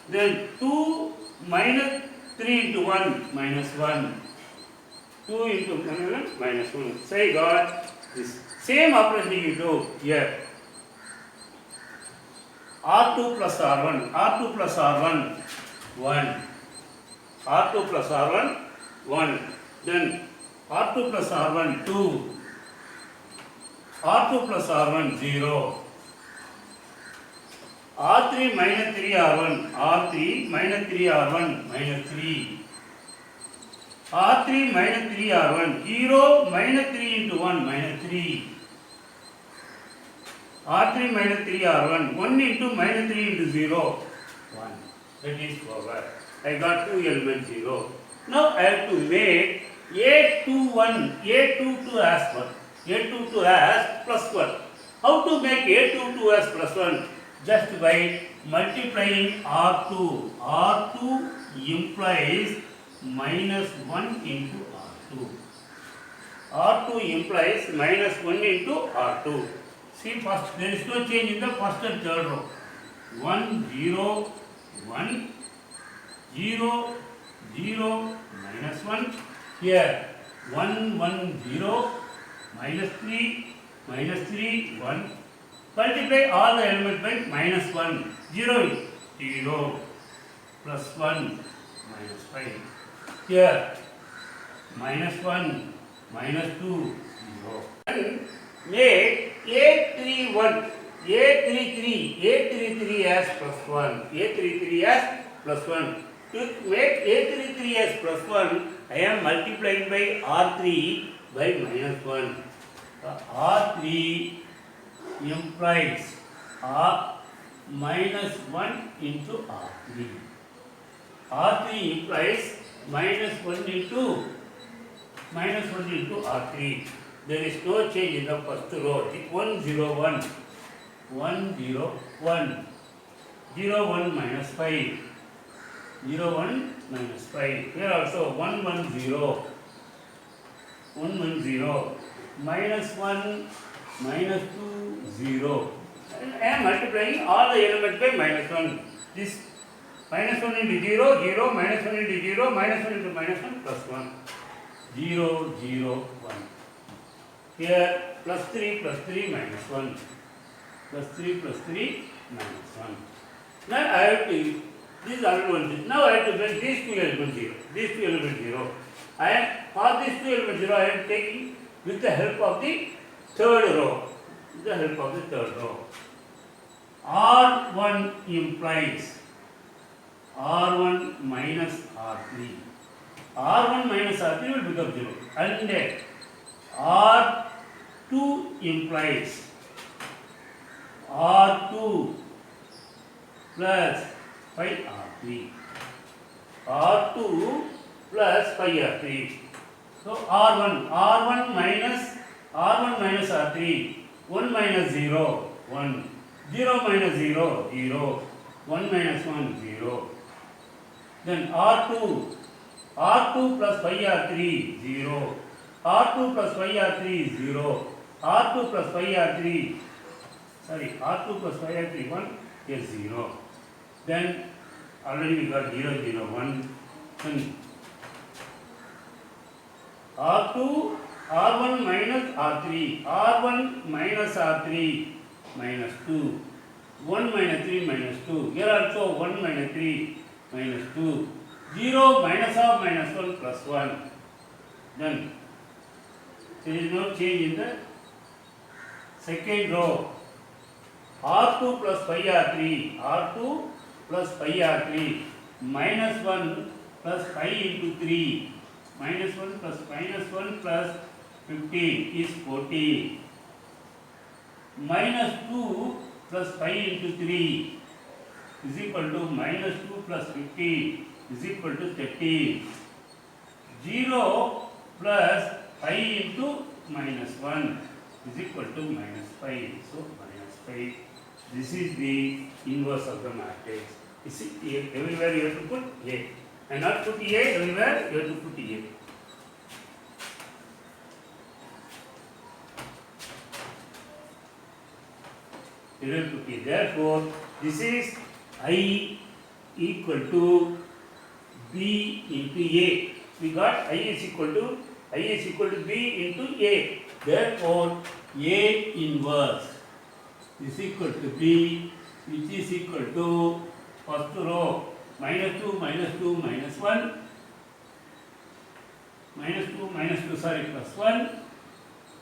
Then 2 minus 3 into 1 minus 1. 2 into 1 minus 1. So I got this. Same operation you do here. R2 plus R1. R2 plus R1 1. R2 plus R1 1. Then R2 plus R1 2. R2 plus R1 0. R3 minus 3 R1. R3 minus 3 R1 minus 3. R3 minus 3 R1. 0 minus 3 into 1 minus 3. R3 minus 3 R1. 1 into minus 3 into 0 1. That is forward. I got two elements 0. Now I have to make A21, A22 as 1. A22 as plus 1. How to make A22 as plus 1? Just by multiplying R2. R2 implies minus 1 into R2. R2 implies minus 1 into R2. See first, there is no change in the first and third row. 1, 0, 1, 0, 0, minus 1. Here 1, 1, 0, minus 3, 1. Multiply all the elements by minus 1. 0 is 0, plus 1, minus 5. Here minus 1, minus 2, 0. And make A31, A33 as plus 1. A33 as plus 1. To make A33 as plus 1, I am multiplying by R3 by minus 1. R3 implies R minus 1 into R3. R3 implies minus 1 into R3. There is no change in the first row. 1 0 1 1 0 1 0 1 minus 5 0 1 minus 5. Here also 1 1 0 1 1 0 minus 1 minus 2 0. I am multiplying all the elements by minus 1. This minus 1 into 0 0 minus 1 into 0 minus 1 into minus 1 plus 1 0 0 1. Here plus 3 minus 1 plus 3 minus 1. Now I have to this other one. Now I have to make these two elements 0. These two elements 0. I am for these two elements 0. I am taking with the help of the third row. With the help of the third row. R1 implies R1 minus R3. R1 minus R3 will become 0. And then R2 implies R2 plus 5R3. R2 plus 5R3. So R1 minus R3. 1 minus 0, 1. 0 minus 0, 0. 1 minus 1, 0. Then R2 plus 5R3, 0. R2 plus 5R3, 0. R2 plus 5R3, R2 plus 5R3, 1 is 0. Then already we got 0, 0, 1. Then R1 minus R3, R1 minus R3 minus 2. 1 minus 3 minus 2. Here also 1 minus 3 minus 2. 0 minus of minus 1 plus 1. Then there is no change in the second row. R2 plus 5R3. R2 plus 5R3 minus 1 plus 5 into 3. Minus 1 plus 15 is 14. Minus 2 plus 5 into 3 is equal to minus 2 plus 15 is equal to 13. 0 plus 5 into minus 1 is equal to minus 5. So minus 5. This is the inverse of the matrix. You see, everywhere you have to put A. And not put A, everywhere you have to put A. Therefore, this is I equal to B into A. We got I is equal to B into A. Therefore, A inverse is equal to B, which is equal to first row minus 2, minus 2, minus 1. Minus 2, minus 2, plus 1.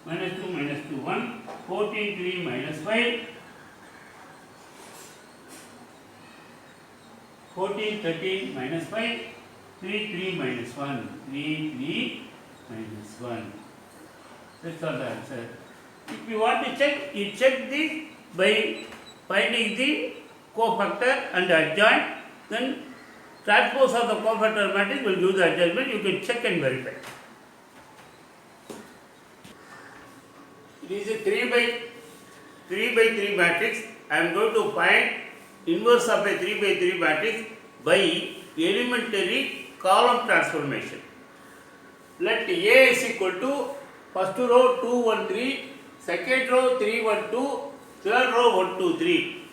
Minus 2, minus 2, 1. 14, 3, minus 5. 14, 13, minus 5, 3, 3, minus 1, 3, 3, minus 1. That's all the answer. If you want to check, you check this by finding the cofactor and adjoint. Then transpose of the cofactor matrix will give the adjustment. You can check and verify. It is a 3 by 3 matrix. I am going to find inverse of a 3 by 3 matrix by elementary column transformation. Let A is equal to first row 2, 1, 3, second row 3, 1, 2, third row 1, 2, 3.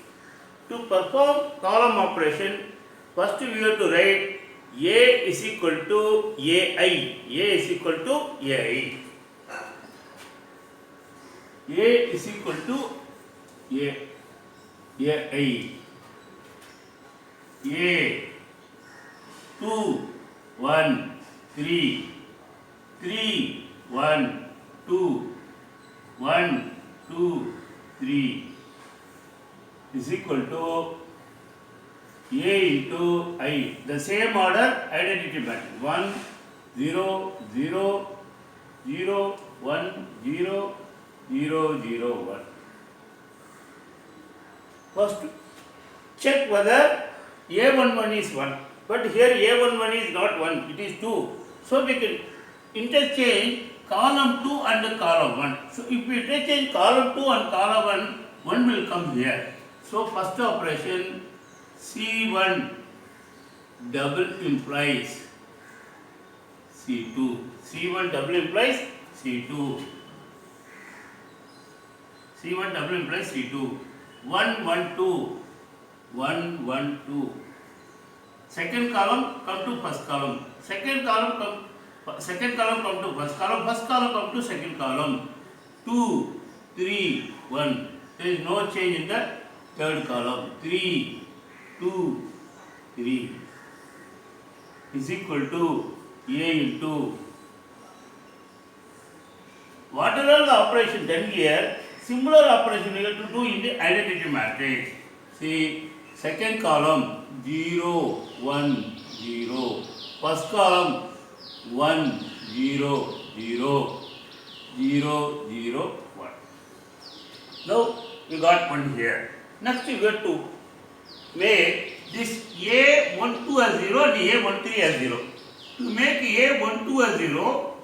To perform column operation, first we have to write A is equal to AI. A is equal to AI. A is equal to AI. A 2 1 3 3 1 2 1 2 3 is equal to A into I. The same order identity matrix 1 0 0 0 1 0 0 0 1. First check whether A11 is 1, but here A11 is not 1, it is 2. So we can interchange column 2 and column 1. So if we interchange column 2 and column 1 will come here. So first operation C1 double implies C2. C1 double implies C2. C1 double implies C2. 1 1 2 1 1 2. Second column come to first column. Second column come to first column. First column come to second column. 2 3 1. There is no change in the third column. 3 2 3 is equal to A into. What are all the operation done here? Similar operation we have to do in the identity matrix. See, second column 0, 1, 0. First column 1, 0, 0, 0, 0, 1. Now we got one here. Next we got to make this A12 as 0 and A13 as 0. To make A12 as 0,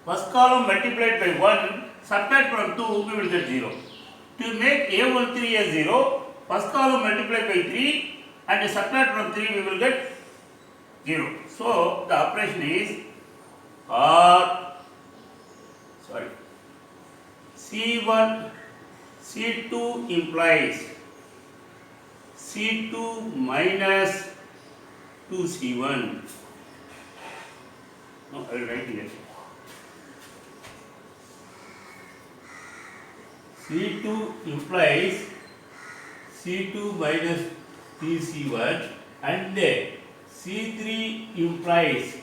first column multiplied by 1, subtract from 2, we will get 0. To make A13 as 0, first column multiplied by 3 and subtract from 3, we will get 0. So the operation is C1, C2 implies C2 minus 2C1. No, I will write here. C2 implies C2 minus 3C1 and C3 implies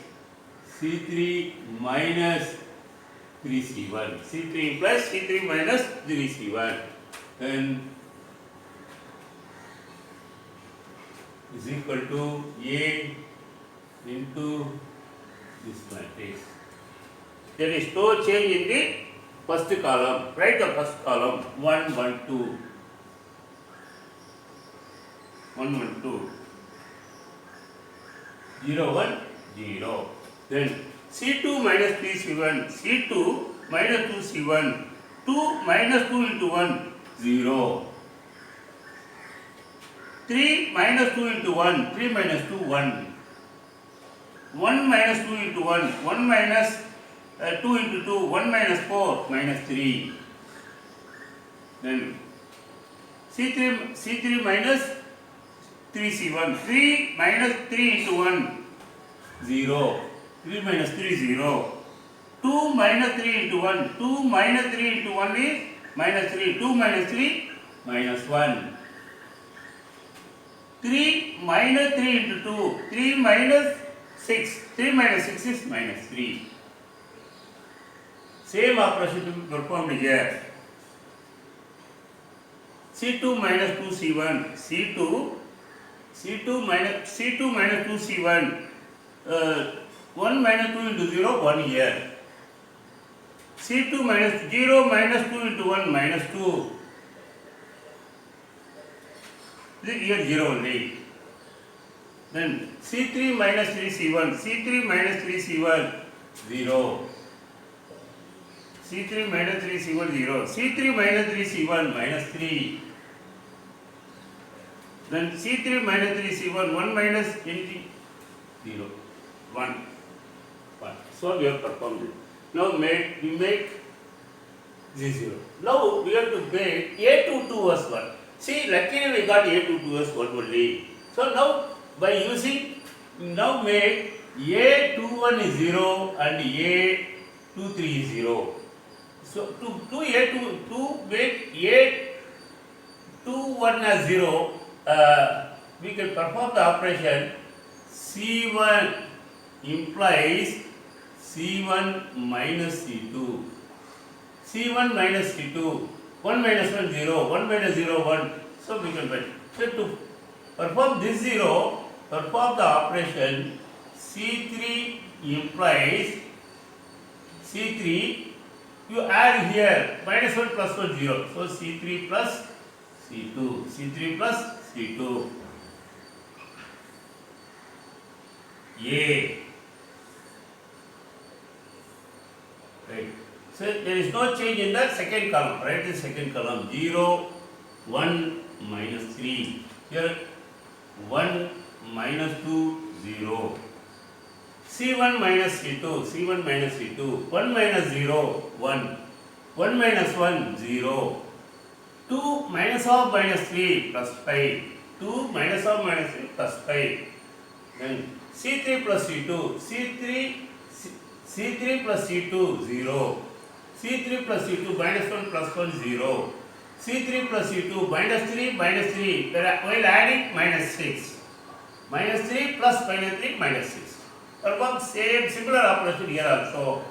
C3 minus 3C1. C3 implies C3 minus 3C1. Then is equal to A into this matrix. There is no change in the first column. Write the first column 1, 1, 2. 1, 1, 2. 0, 1, 0. Then C2 minus 3C1. C2 minus 2C1. 2 minus 2 into 1, 0. 3 minus 2 into 1, 3 minus 2, 1. 1 minus 2 into 1, 1 minus 2 into 2, 1 minus 4, minus 3. Then C3 minus 3C1, 3 minus 3 into 1, 0. 3 minus 3, 0. 2 minus 3 into 1, 2 minus 3 into 1 is minus 3, 2 minus 3, minus 1. 3 minus 3 into 2, 3 minus 6, 3 minus 6 is minus 3. Same operation to be performed here. C2 minus 2C1, C2 minus 2C1, 1 minus 2 into 0, 1 here. C2 minus 0 minus 2 into 1, minus 2. Here 0 only. Then C3 minus 3C1, C3 minus 3C1, 0. C3 minus 3C1, 0. C3 minus 3C1, minus 3. Then C3 minus 3C1, 1 minus anything, 0. 1. 1. So we have performed it. Now we make this 0. Now we have to make A22 as 1. See, luckily we got A22 as 1 only. So now by using, now make A21 is 0 and A23 is 0. So to make A21 as 0, we can perform the operation C1 implies C1 minus C2. C1 minus C2. 1 minus 1, 0. 1 minus 0, 1. So we can write. So to perform this 0, perform the operation C3 implies C3. You add here minus 1 plus 1, 0. So C3 plus C2. C3 plus C2. A. Right. So there is no change in the second column. Write the second column 0, 1, minus 3. Here 1, minus 2, 0. C1 minus C2, C1 minus C2. 1 minus 0, 1. 1 minus 1, 0. 2 minus of minus 3 plus 5. 2 minus of minus 3 plus 5. Then C3 plus C2. C3 plus C2, 0. C3 plus C2 minus 1 plus 1, 0. C3 plus C2 minus 3 minus 3 while adding minus 6. Minus 3 plus minus 3 minus 6. Perform same similar operation here also.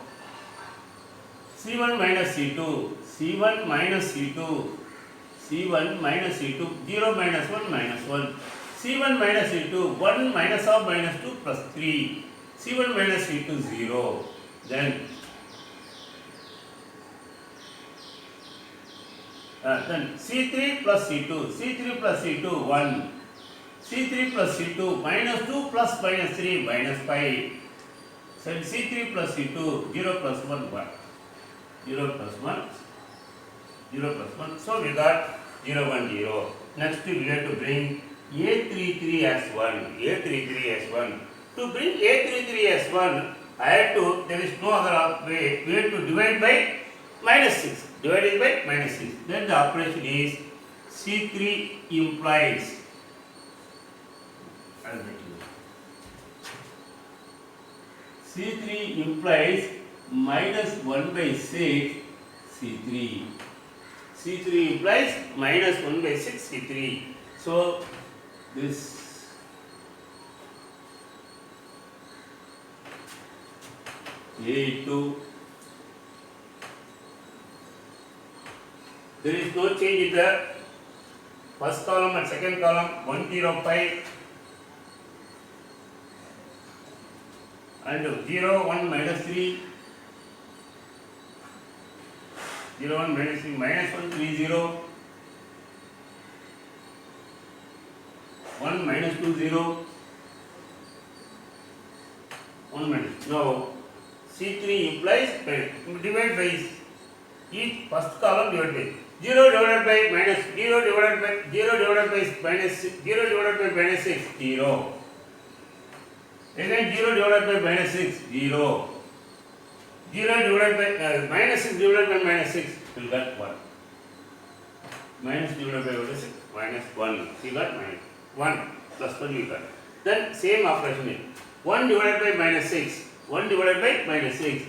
C1 minus C2, C1 minus C2, C1 minus C2, 0 minus 1 minus 1. C1 minus C2, 1 minus of minus 2 plus 3. C1 minus C2, 0. Then C3 plus C2, C3 plus C2, 1. C3 plus C2, minus 2 plus minus 3, minus 5. So C3 plus C2, 0 plus 1, 1. 0 plus 1, 0 plus 1. So we got 0, 1, 0. Next we have to bring A33 as 1. A33 as 1. To bring A33 as 1, I have to, there is no other way, we have to divide by minus 6. Divided by minus 6. Then the operation is C3 implies, C3 implies minus 1 by 6 C3. C3 implies minus 1 by 6 C3. So this A2, there is no change in the first column and second column, 105 and 0, 1 minus 3, 0, 1 minus 3, minus 1, 3, 0, 1 minus 2, 0, 1 minus. Now C3 implies divide by each first column divided by 0 divided by minus 0 divided by 0 divided by minus 0 divided by minus 6, 0. Again 0 divided by minus 6, 0. 0 divided by minus 6 divided by minus 6, you got 1. Minus divided by minus 6, minus 1. So you got minus 1 plus 1 you got. Then same operation is 1 divided by minus 6, 1 divided by minus 6,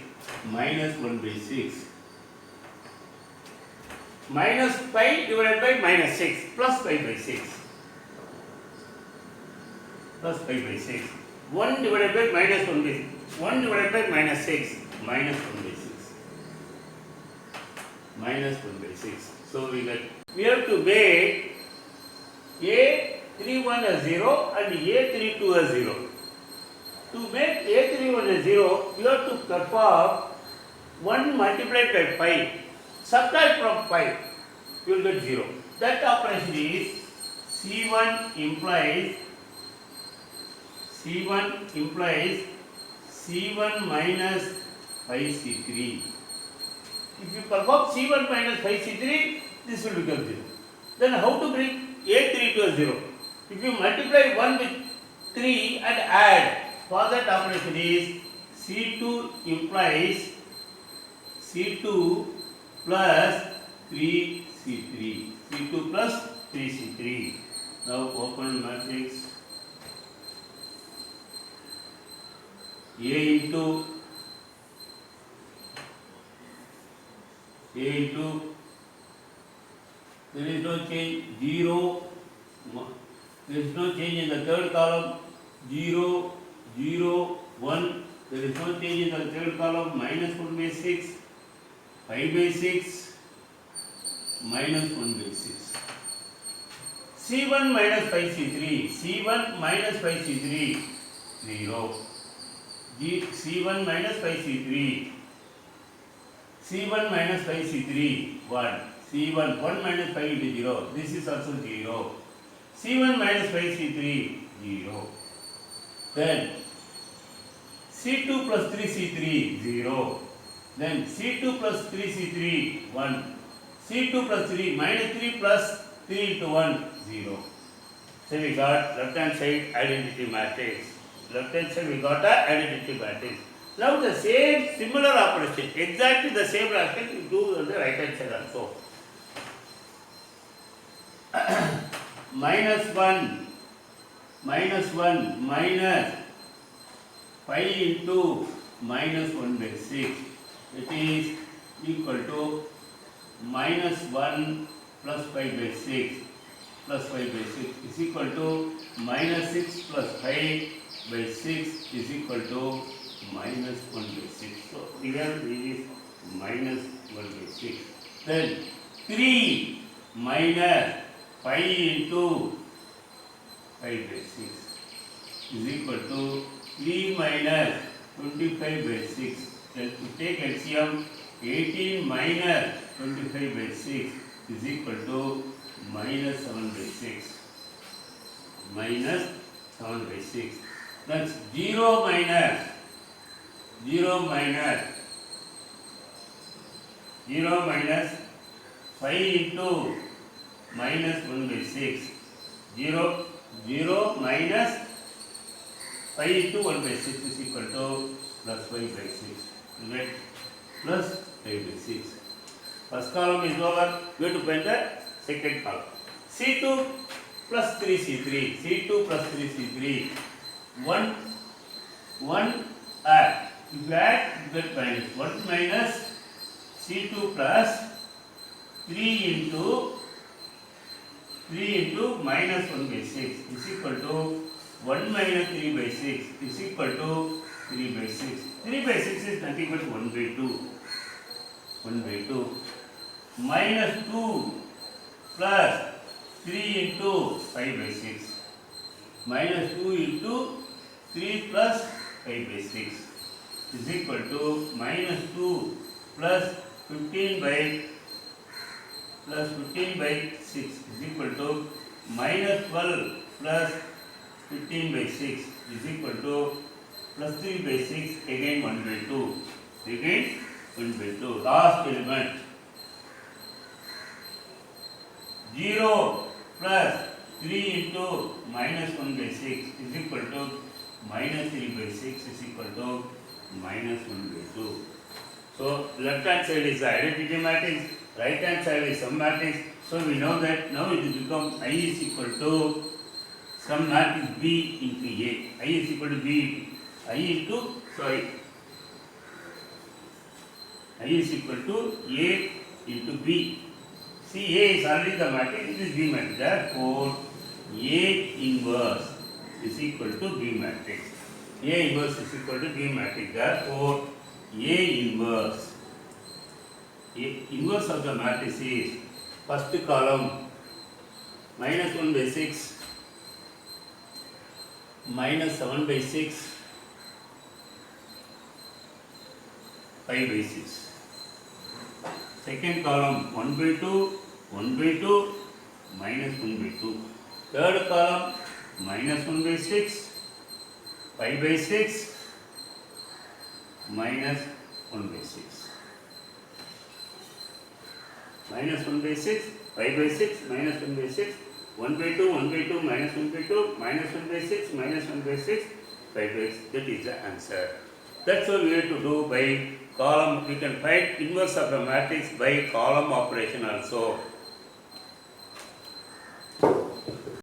minus 1 by 6. Minus 5 divided by minus 6, plus 5 by 6. Plus 5 by 6. 1 divided by minus 1 by 6. 1 divided by minus 6, minus 1 by 6. Minus 1 by 6. So we have to make A31 as 0 and A32 as 0. To make A31 as 0, you have to perform 1 multiplied by 5. Subtract from 5, you will get 0. That operation is C1 implies C1 minus 5C3. If you perform C1 minus 5C3, this will become 0. Then how to bring A3 to a 0? If you multiply 1 with 3 and add, for that operation is C2 implies C2 plus 3C3. C2 plus 3C3. Now open matrix. A into there is no change, 0, there is no change in the third column, 0, 0, 1, there is no change in the third column, minus 1 by 6, 5 by 6, minus 1 by 6. C1 minus 5C3, C1 minus 5C3, 0. C1 minus 5C3, C1 minus 5C3, 1. C1, 1 minus 5 into 0, this is also 0. C1 minus 5C3, 0. Then C2 plus 3C3, 0. Then C2 plus 3C3, 1. C2 plus 3, minus 3 plus 3 into 1, 0. So we got left hand side identity matrix. Left hand side we got a identity matrix. Now the same similar operation, exactly the same operation we do on the right hand side also. minus 1 minus 5 into minus 1 by 6. It is equal to minus 1 plus 5 by 6 plus 5 by 6 is equal to minus 6 plus 5 by 6 is equal to minus 1 by 6. So here it is minus 1 by 6. Then 3 minus 5 into 5 by 6 is equal to 3 minus 25 by 6. Then to take LCM, 18 minus 25 by 6 is equal to minus 7 by 6. Minus 7 by 6. That's 0 minus 5 into minus 1 by 6. 0 minus 5 into 1 by 6 is equal to plus 5 by 6. You get plus 5 by 6. First column is over. We have to find the second column. C2 plus 3C3. C2 plus 3C3. 1 add. If you add, you get minus 1 minus C2 plus 3 into minus 1 by 6 is equal to 1 minus 3 by 6 is equal to 3 by 6. 3 by 6 is nothing but 1 by 2. 1 by 2. Minus 2 plus 3 into 5 by 6. Minus 2 into 3 plus 5 by 6 is equal to minus 2 plus 15 by 6 is equal to minus 12 plus 15 by 6 is equal to plus 3 by 6 again 1 by 2. Again 1 by 2. Last element. 0 plus 3 into minus 1 by 6 is equal to minus 3 by 6 is equal to minus 1 by 2. So left hand side is the identity matrix, right hand side is sum matrix. So we know that now it will become I is equal to sum matrix B into A. I is equal to B. I is equal to A into B. See, A is already the matrix, it is B matrix. Therefore, A inverse is equal to B matrix. A inverse is equal to B matrix. Therefore, A inverse of the matrix is first column minus 1 by 6 minus 7 by 6 5 by 6. Second column 1 by 2 minus 1 by 2. Third column minus 1 by 6 5 by 6 minus 1 by 6. Minus 1 by 6 5 by 6 minus 1 by 6 1 by 2 minus 1 by 2 minus 1 by 6 minus 1 by 6 5 by 6. That is the answer. That's what we have to do by column. We can find inverse of the matrix by column operation also.